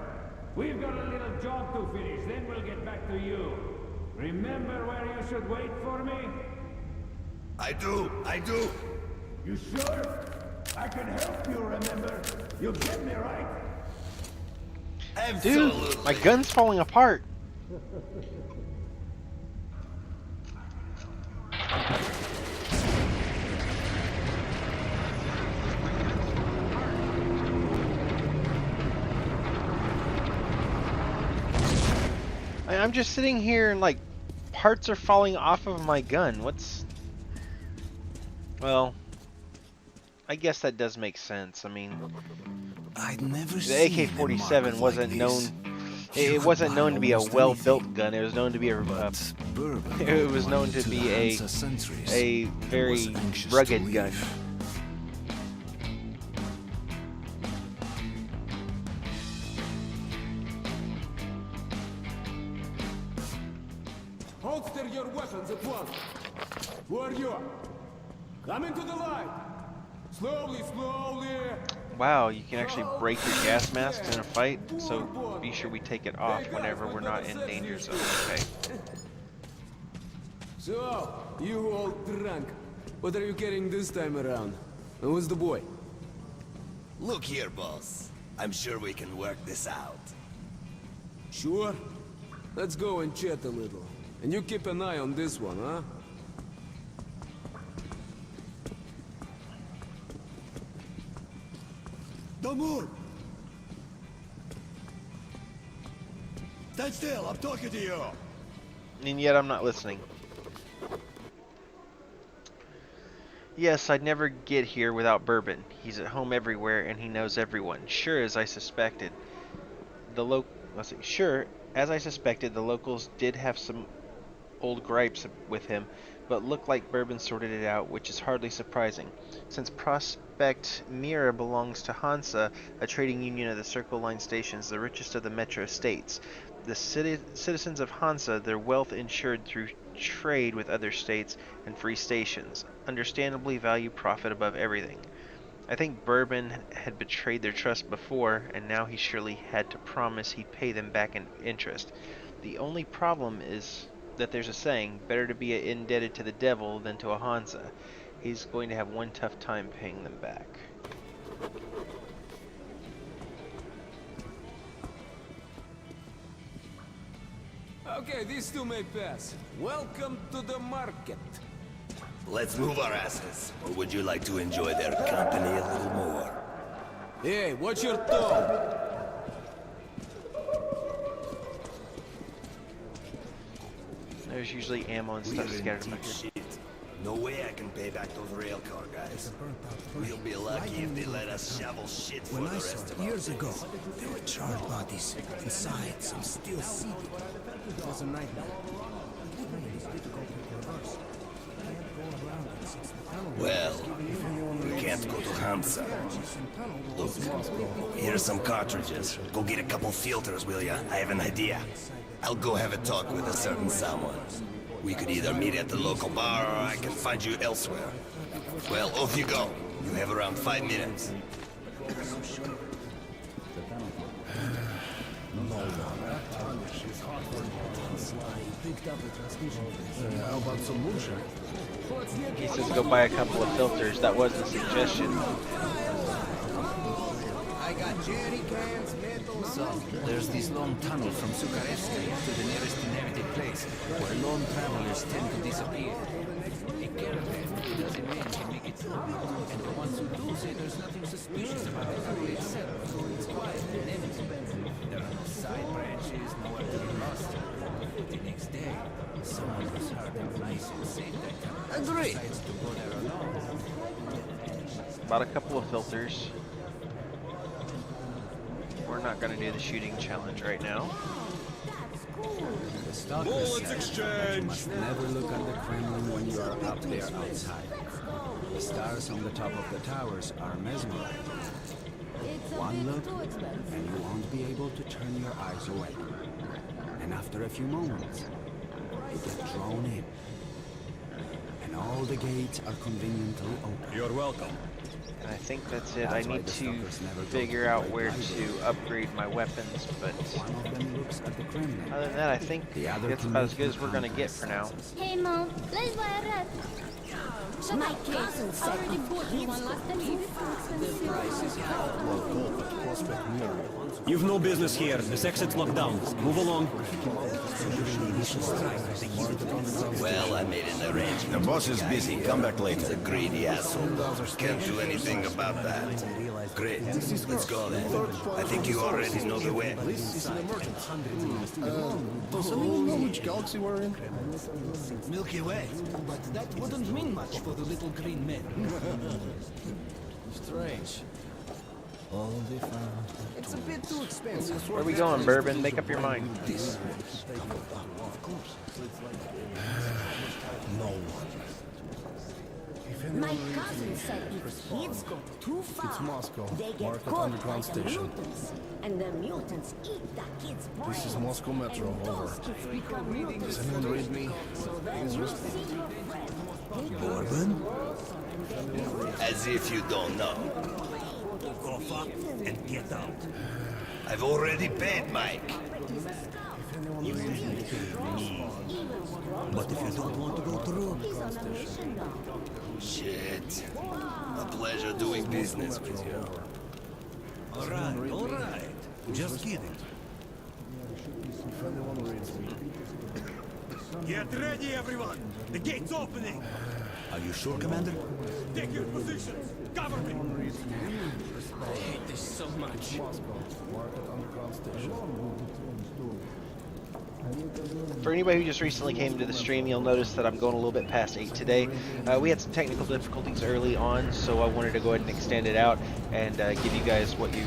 We've got a little job to finish, then we'll get back to you. Remember where you should wait for me? I do. You sure? I can help you remember. You get me right? Dude, my gun's falling apart. I'm just sitting here and like parts are falling off of my gun. Well, I guess that does make sense. I mean, I'd never the AK-47 wasn't known. It wasn't known to be a well-built gun. It was known to be it was known to be a very rugged gun. Holster your weapons at once. Who are you? Come into the light. Slowly. Wow, you can actually break your gas masks in a fight, so be sure we take it off whenever we're not in danger zone, okay? So, you old drunk. What are you carrying this time around? And who's the boy? Look here, boss. I'm sure we can work this out. Sure? Let's go and chat a little. And you keep an eye on this one, huh? Don't move! Stand still, I'm talking to you! And yet I'm not listening. Yes, I'd never get here without Bourbon. He's at home everywhere and he knows everyone. Sure, as I suspected, the locals did have some old gripes with him, but looked like Bourbon sorted it out, which is hardly surprising. Since Prospect Mira belongs to Hansa, a trading union of the Circle Line stations, the richest of the metro states. The citizens of Hansa, their wealth insured through trade with other states and free stations, understandably value profit above everything. I think Bourbon had betrayed their trust before, and now he surely had to promise he'd pay them back in interest. The only problem is that there's a saying, better to be indebted to the devil than to a Hansa. He's going to have one tough time paying them back. Okay, these two may pass. Welcome to the market. Let's move our asses. Or would you like to enjoy their company a little more? Hey, watch your tone. There's usually ammo and stuff scattered about here. No way I can pay back those rail car guys. We'll be lucky if they let us shovel shit for When the I rest saw of it years our ago, days. there were charred bodies inside, some still seething. It was a nightmare. Well, we can't go to Hansa. Look, here's some cartridges. Go get a couple filters, will ya? I have an idea. I'll go have a talk with a certain someone. We could either meet at the local bar or I can find you elsewhere. Well, off you go. You have around 5 minutes. How about some moonshine? He says go buy a couple of filters. That was the suggestion. I got jerry cans, metal, So, there's this long tunnel from Sukharevskaya to the nearest inhabited place. where lone travelers tend to disappear. A caravan does a man can make it through, and the ones who do say there's nothing suspicious about the highway itself. It's quiet and empty. There are no side branches, nowhere to get lost. But the next day, someone who's heard them nice and safe that time decides to go there alone. Bought a couple of filters. We're not going to do the shooting challenge right now. The stalker said you must never look at the Kremlin when you are up there outside. The stars on the top of the towers are mesmerizing. One look, and you won't be able to turn your eyes away. And after a few moments, you get drawn in. And all the gates are conveniently open. You're welcome. And I think that's it. I need to figure out where to upgrade my weapons, but other than that, I think that's about as good as we're going to get for now. Hey Mom, let's buy a rat. My cousin said already bought you one last time. The price is high. You've no business here. This exit's locked down. Move along. Well, I made an arrangement. The boss is busy. Come back later. He's a greedy asshole. Can't do anything about that. Great. Let's go then. I think you already know the way. Does anyone know which galaxy we're in? Milky Way. But that wouldn't mean much for the little green men. Strange. It's a bit too expensive. Where are we going, Bourbon? Make up your mind. No one. My cousin said if kids go too far, It's Moscow. they get Market caught underground by the station. mutants. And the mutants eat the kids' brains. This is Moscow Metro, and over. those kids become mutants. Does anyone read me? So then you see your friend. Bourbon? As if you don't know. Go fuck and get out. I've already paid Mike. You really paid me. But if you don't want to go through... He's on a mission now. Shit. A pleasure doing business with you. All right. Just kidding. Get ready, everyone! The gate's opening! Are you sure, Commander? Take your positions! Cover me! I hate this so much. For anybody who just recently came to the stream, you'll notice that I'm going a little bit past 8 today. We had some technical difficulties early on, so I wanted to go ahead and extend it out and give you guys what you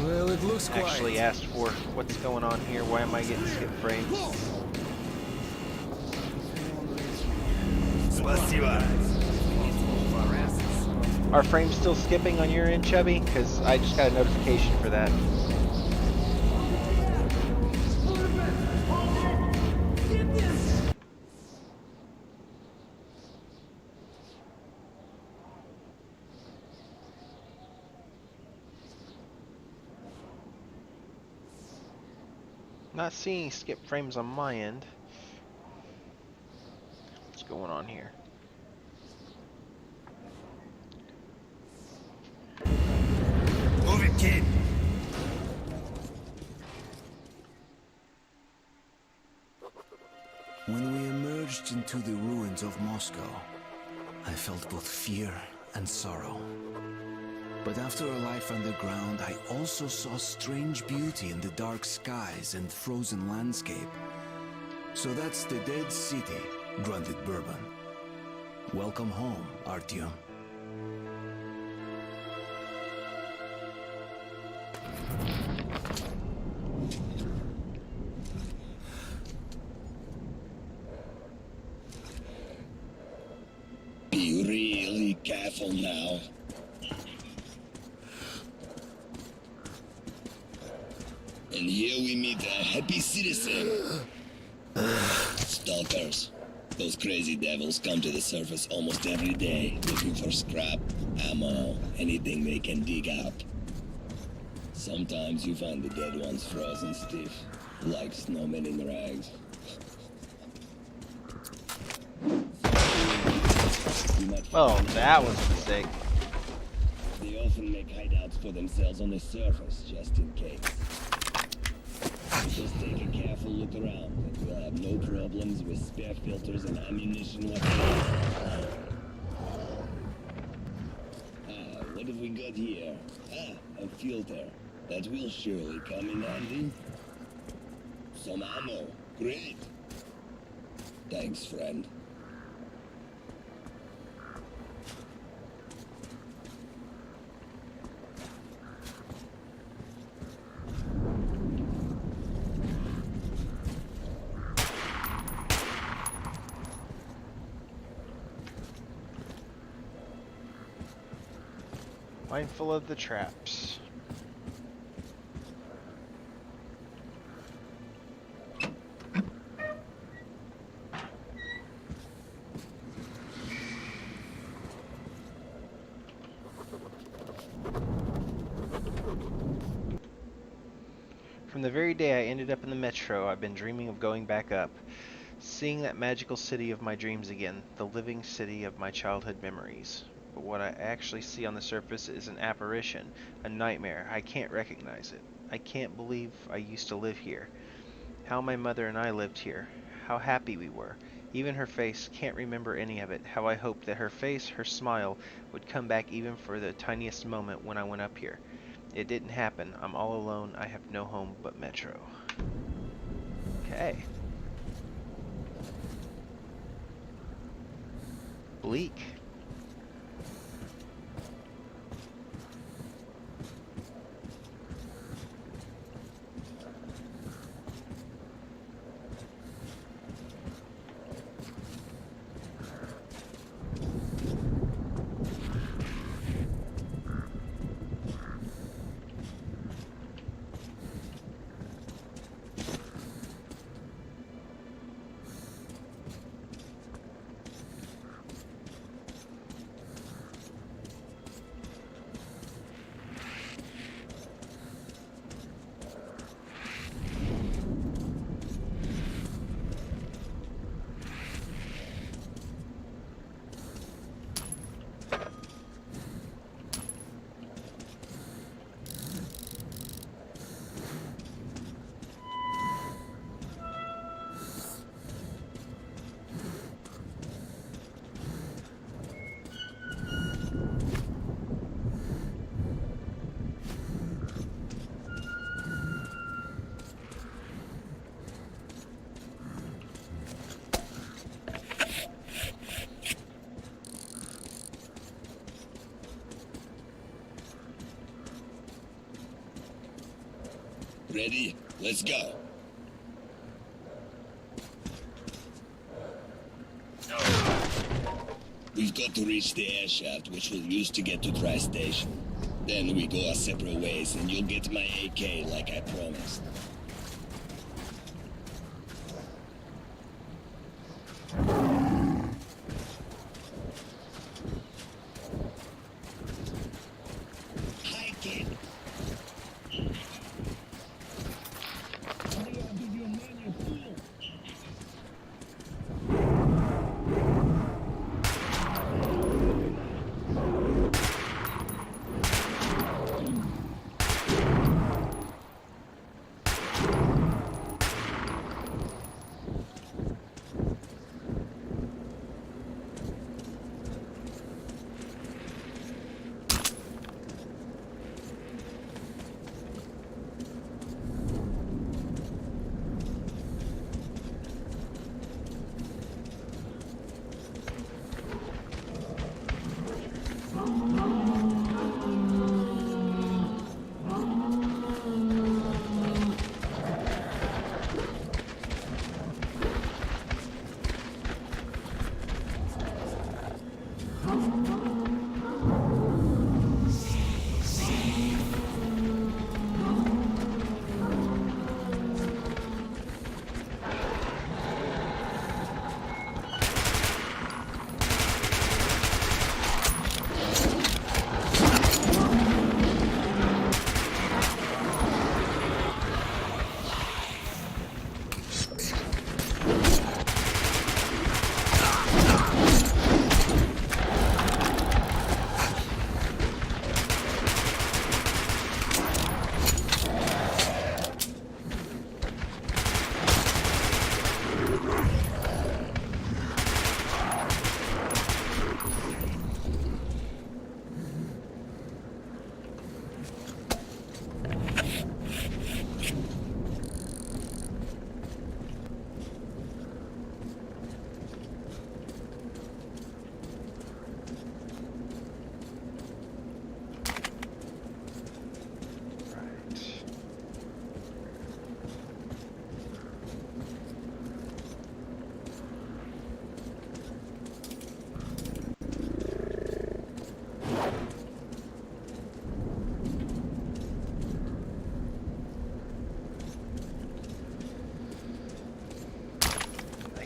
actually asked for. What's going on here? Why am I getting skip frames? Are frames still skipping on your end, Chubby? Because I just got a notification for that. Not seeing skip frames on my end. What's going on here? Move it, kid. When we emerged into the ruins of Moscow, I felt both fear and sorrow. But after a life underground, I also saw strange beauty in the dark skies and frozen landscape. So that's the dead city, grunted Bourbon. Welcome home, Artyom. Be really careful now. And here we meet a happy citizen. Stalkers. Those crazy devils come to the surface almost every day, looking for scrap, ammo, anything they can dig up. Sometimes you find the dead ones frozen stiff, like snowmen in rags. Oh, that was a mistake. They often make hideouts for themselves on the surface, just in case. Just take a careful look around, and we'll have no problems with spare filters and ammunition whatsoever. What have we got here? A filter. That will surely come in handy. Some ammo. Great. Thanks, friend. Mindful of the traps. From the very day I ended up in the metro, I've been dreaming of going back up, seeing that magical city of my dreams again, the living city of my childhood memories. But what I actually see on the surface is an apparition, a nightmare. I can't recognize it. I can't believe I used to live here. How my mother and I lived here. How happy we were. Even her face, can't remember any of it. How I hoped that her face, her smile, would come back even for the tiniest moment when I went up here. It didn't happen. I'm all alone. I have no home but Metro. Okay. Bleak. Ready? Let's go. We've got to reach the air shaft, which we'll use to get to Tri Station. Then we go our separate ways, and you'll get my AK like I promised.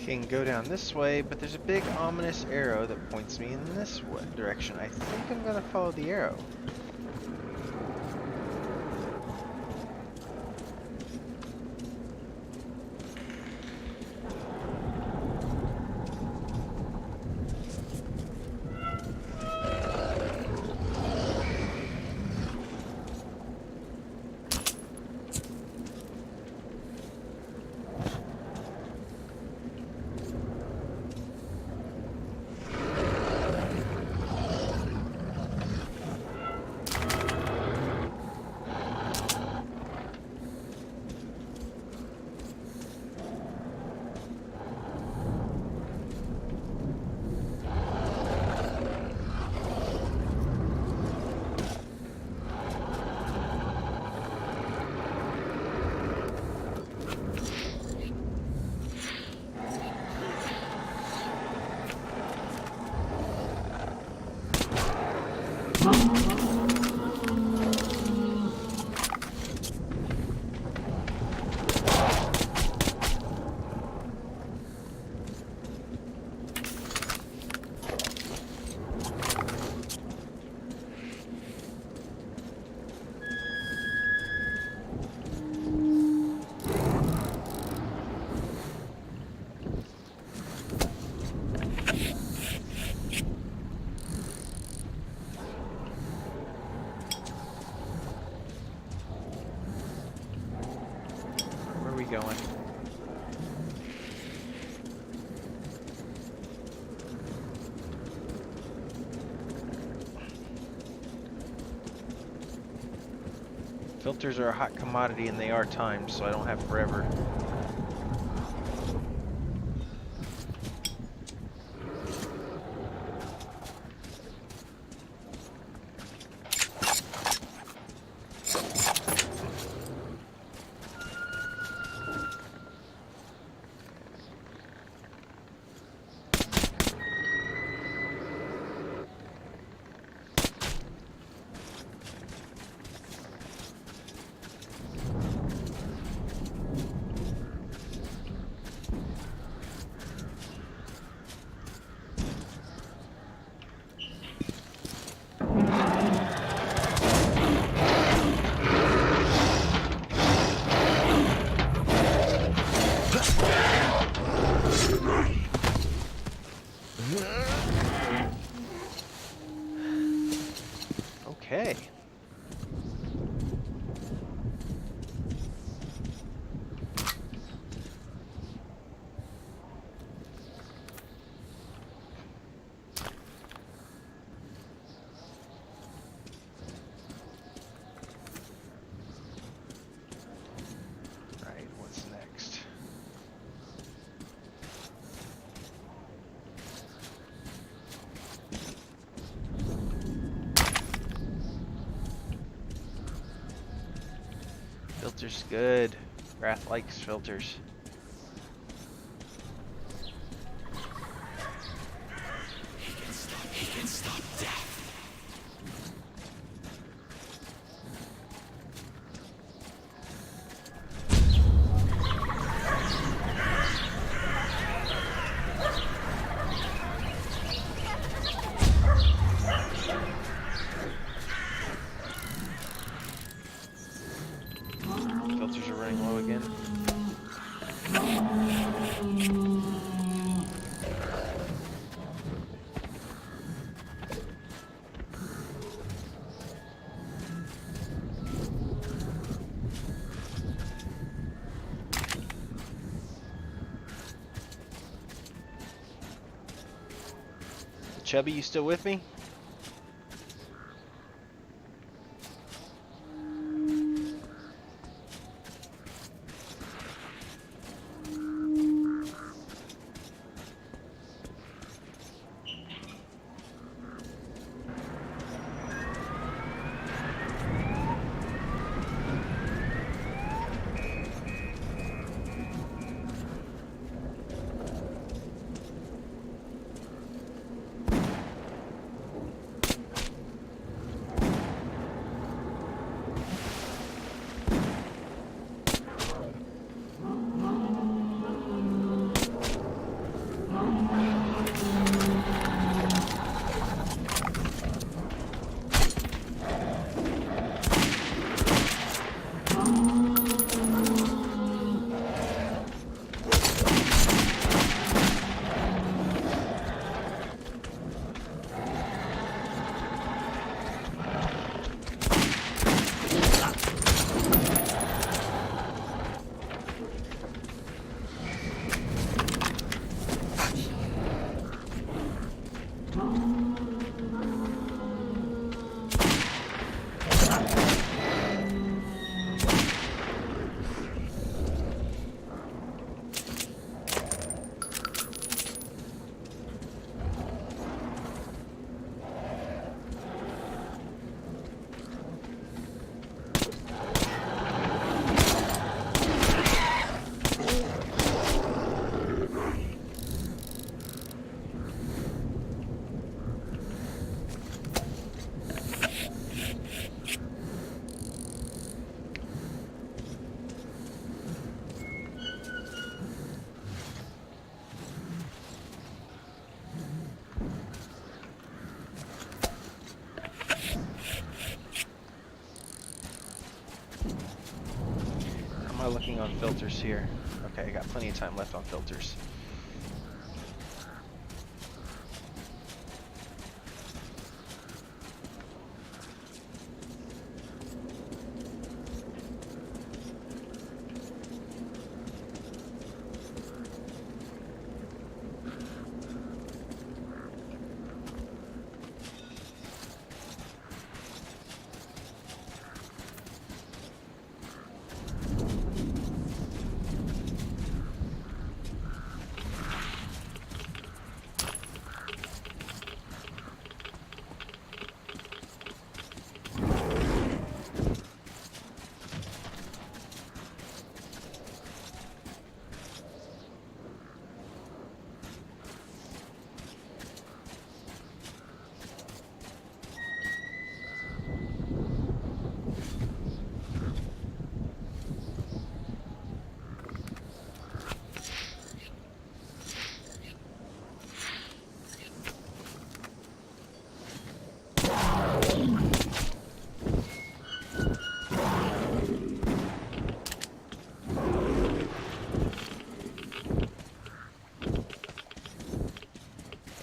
can go down this way, but there's a big ominous arrow that points me in this direction. I think I'm gonna follow the arrow. Going. Filters are a hot commodity and they are timed, so I don't have forever. Okay. Right, what's next? Filters good. Wrath likes filters. He can stop death. Filters are running low again. Chubby, you still with me? on filters here. Okay, I got plenty of time left on filters.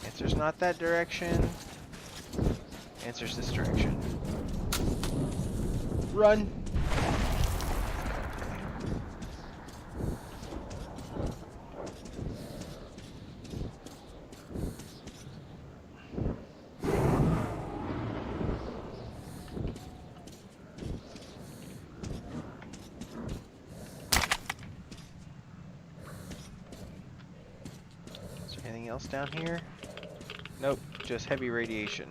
Answer's not that direction. Answer's this direction. Run! Is there anything else down here? Nope, just heavy radiation.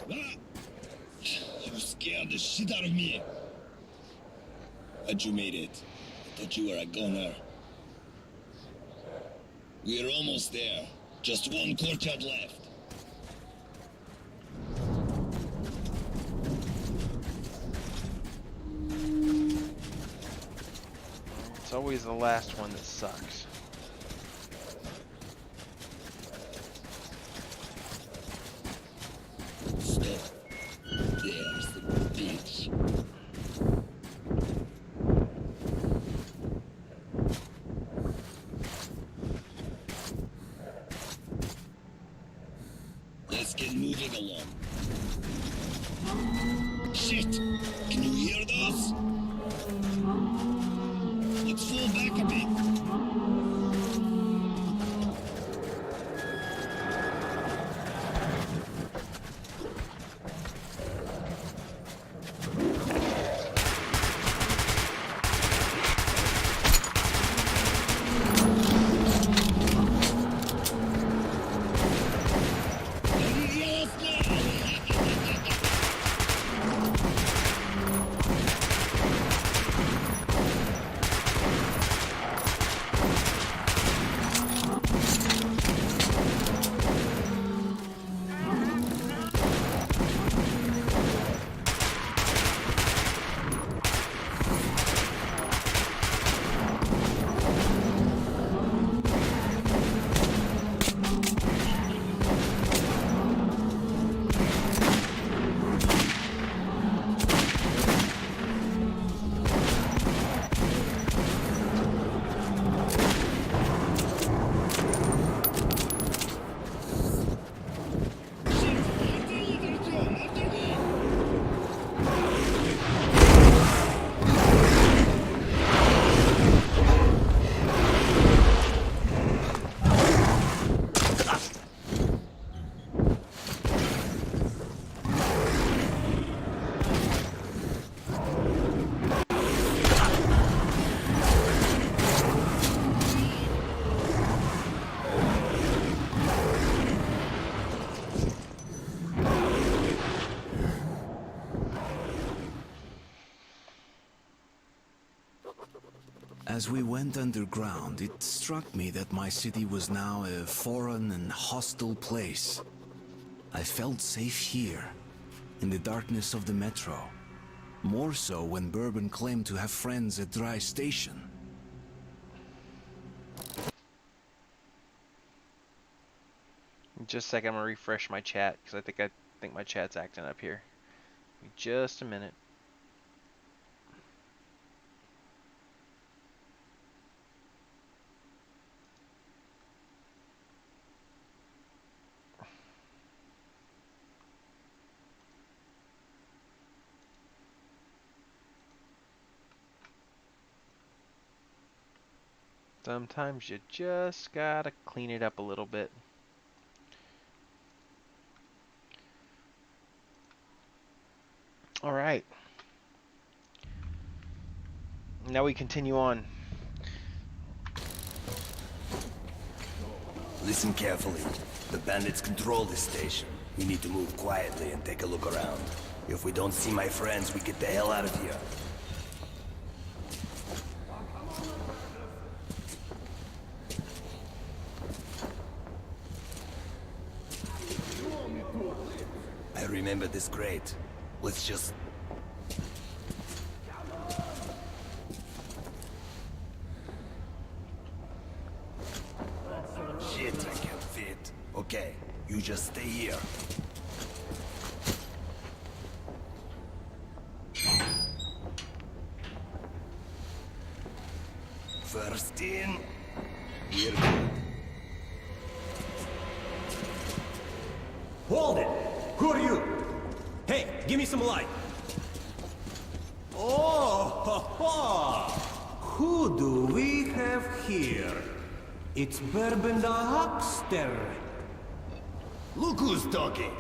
You scared the shit out of me. But you made it. I thought you were a goner. We're almost there. Just one courtyard left. It's always the last one that sucks. Stop. There's the bitch. Let's get moving along. Shit! Can you hear those? Let's fall back a bit. As we went underground, it struck me that my city was now a foreign and hostile place. I felt safe here, in the darkness of the metro. More so when Bourbon claimed to have friends at Dry Station. In just a second, I'm gonna refresh my chat because I think my chat's acting up here. Give me just a minute. Sometimes you just gotta clean it up a little bit. All right. Now we continue on. Listen carefully. The bandits control this station. We need to move quietly and take a look around. If we don't see my friends, we get the hell out of here. I remember this crate. Let's just... Shit, I can't fit. Okay, you just stay here. First in, we're good. Hold it! Who are you? Hey, give me some light. Oh, ha, ha. Who do we have here? It's Bourbon the Huckster. Look who's talking.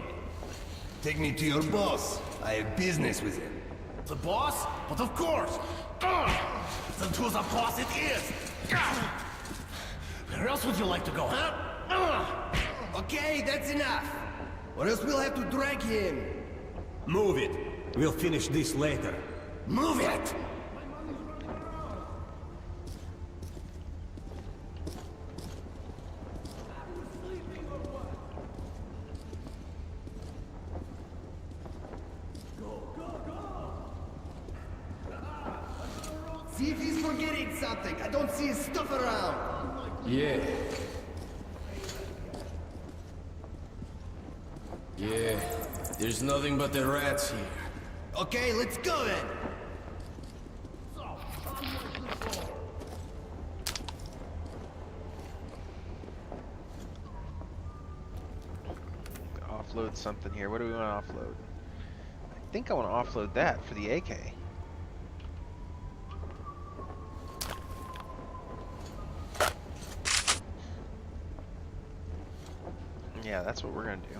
Take me to your boss. I have business with him. The boss? But of course! Then to the boss it is! Where else would you like to go, huh? Okay, that's enough. Or else we'll have to drag him. Move it. We'll finish this later. Move it! See if he's forgetting something. I don't see his stuff around. Yeah. Yeah, there's nothing but the rats here. Okay, let's go then. Offload something here. What do we want to offload? I think I want to offload that for the AK. Yeah, that's what we're gonna do.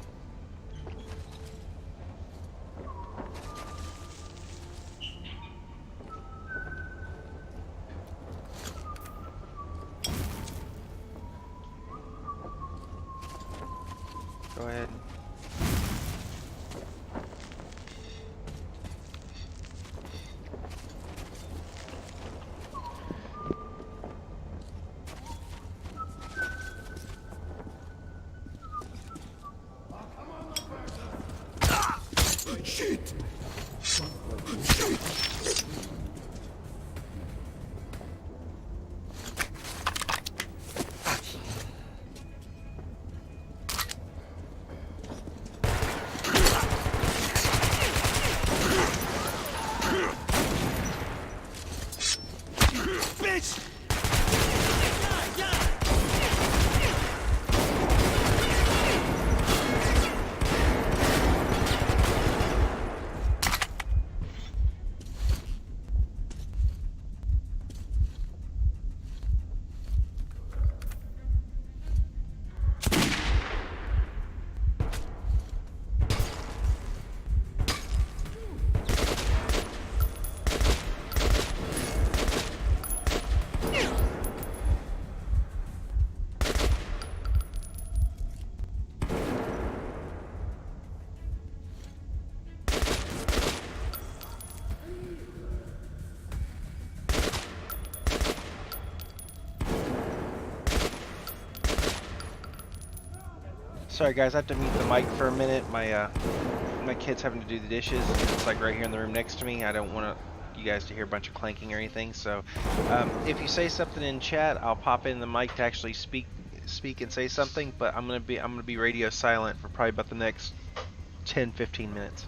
Go ahead. Shit! Bitch! Sorry guys, I have to mute the mic for a minute. My kid's having to do the dishes. It's like right here in the room next to me. I don't want you guys to hear a bunch of clanking or anything. So if you say something in chat, I'll pop in the mic to actually speak and say something. But I'm gonna be radio silent for probably about the next 10-15 minutes.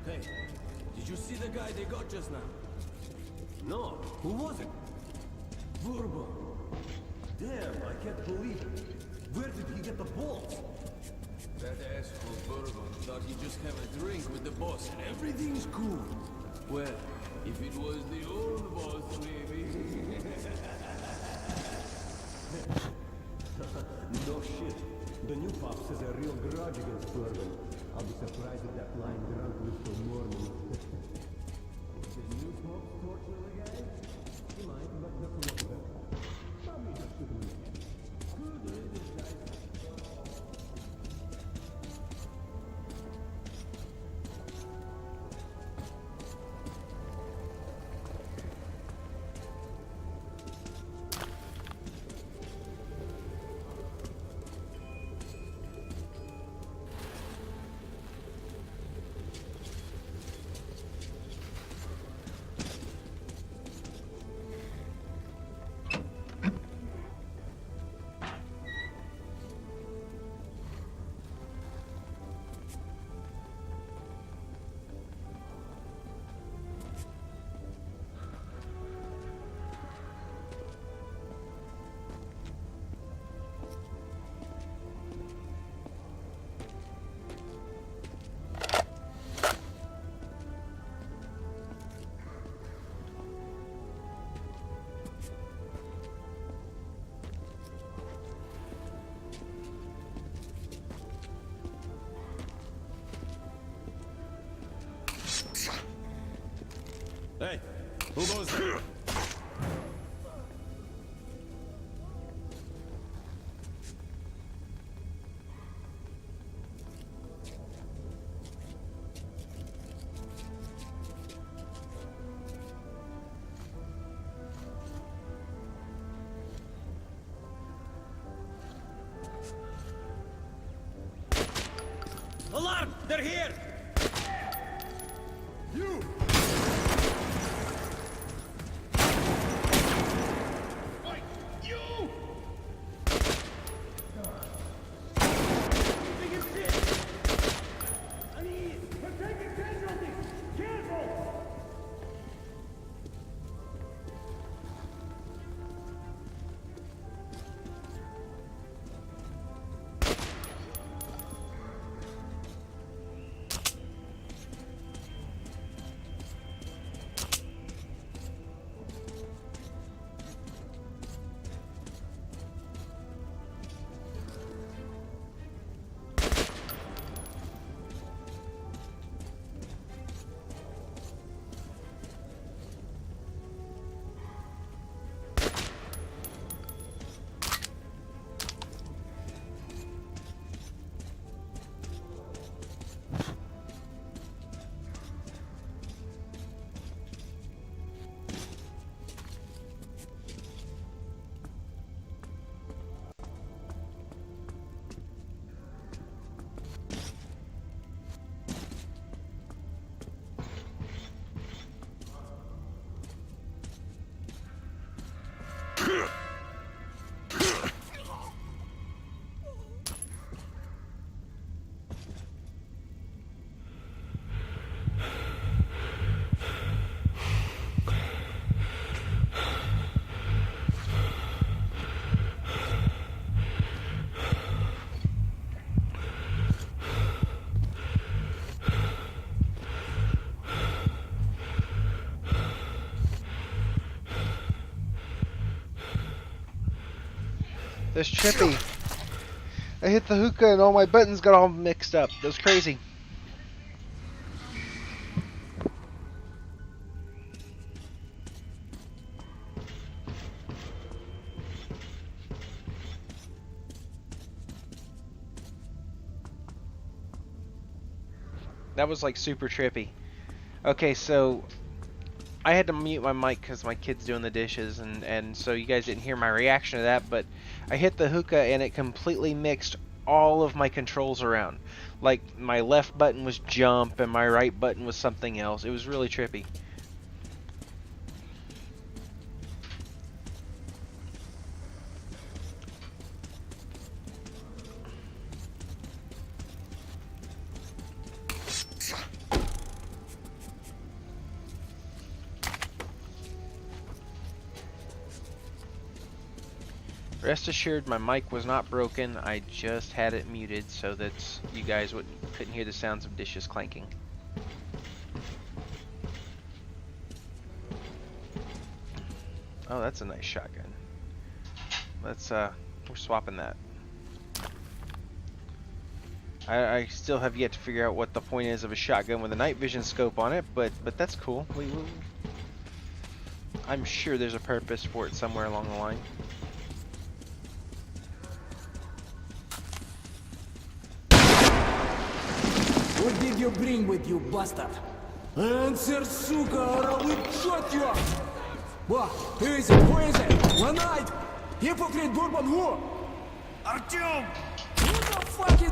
Hey, did you see the guy they got just now? No, who was it? Bourbon. Damn, I can't believe it. Where did he get the balls? That asshole Bourbon thought he'd just have a drink with the boss and everything's cool. Well, if it was the old boss, maybe. No shit. The new pops has a real grudge against Bourbon. I'll be surprised if that flying drunk lives till morning. Did new pops torture the guy? He might, but that's a lot better. Probably just shoot him in the head. Good riddance, guys. Hey, who goes there? Alarm! They're here! You! There's Chippy. I hit the hookah and all my buttons got all mixed up. That was crazy. That was like super trippy. Okay, so I had to mute my mic because my kid's doing the dishes, and so you guys didn't hear my reaction to that, but I hit the hookah and it completely mixed all of my controls around. Like, my left button was jump and my right button was something else. It was really trippy. Rest assured, my mic was not broken. I just had it muted so that you guys couldn't hear the sounds of dishes clanking. Oh, that's a nice shotgun. We're swapping that. I still have yet to figure out what the point is of a shotgun with a night vision scope on it, but that's cool. I'm sure there's a purpose for it somewhere along the line. What did you bring with you, bastard? Answer, сука, or I will shot you! What? Who is it? Who is it? One night! Hypocrite Bourbon, who? Artyom! Who the fuck is...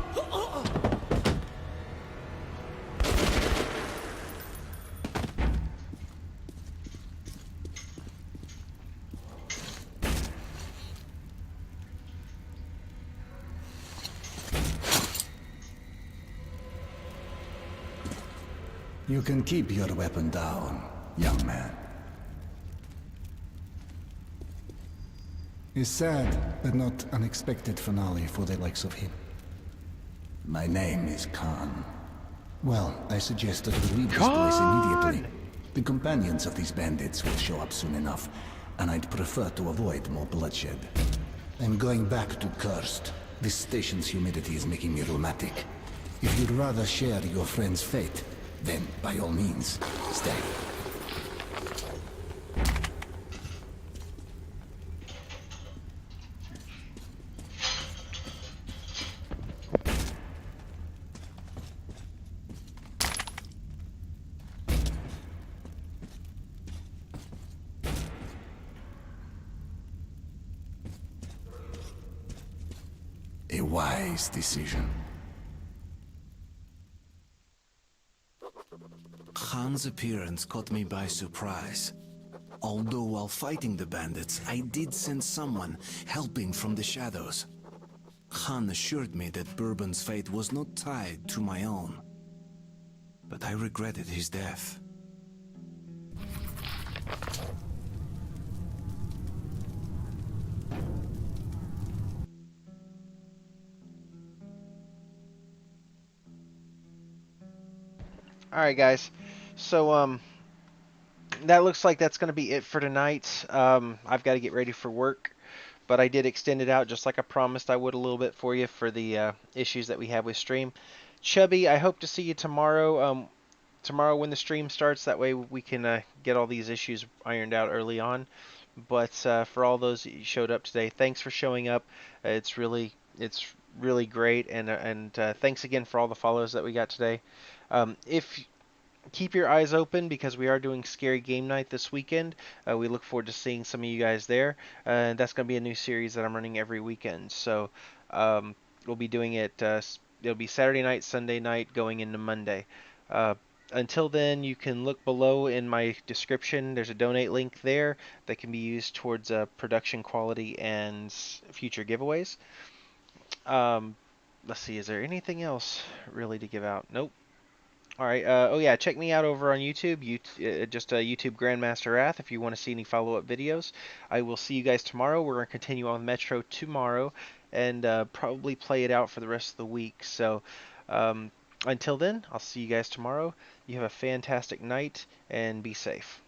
You can keep your weapon down, young man. A sad, but not unexpected finale for the likes of him. My name is Khan. Well, I suggest that we leave this place immediately. The companions of these bandits will show up soon enough, and I'd prefer to avoid more bloodshed. I'm going back to Cursed. This station's humidity is making me rheumatic. If you'd rather share your friend's fate, then by all means, stay. A wise decision. Khan's appearance caught me by surprise. Although while fighting the bandits, I did sense someone helping from the shadows. Khan assured me that Bourbon's fate was not tied to my own. But I regretted his death. Alright guys, so that looks like that's going to be it for tonight. I've got to get ready for work, but I did extend it out just like I promised I would a little bit for you for the issues that we have with stream. Chubby, I hope to see you tomorrow. Tomorrow when the stream starts, that way we can get all these issues ironed out early on. But for all those that showed up today, thanks for showing up. It's really great, and thanks again for all the follows that we got today. If Keep your eyes open because we are doing Scary Game Night this weekend. We look forward to seeing some of you guys there. That's going to be a new series that I'm running every weekend. So we'll be doing it. It'll be Saturday night, Sunday night, going into Monday. Uh, until then, you can look below in my description. There's a donate link there that can be used towards production quality and future giveaways. Let's see, is there anything else really to give out? Nope. Alright, oh yeah, check me out over on YouTube, YouTube Grandmaster Wrath if you want to see any follow-up videos. I will see you guys tomorrow. We're going to continue on Metro tomorrow and probably play it out for the rest of the week. So until then, I'll see you guys tomorrow. You have a fantastic night and be safe.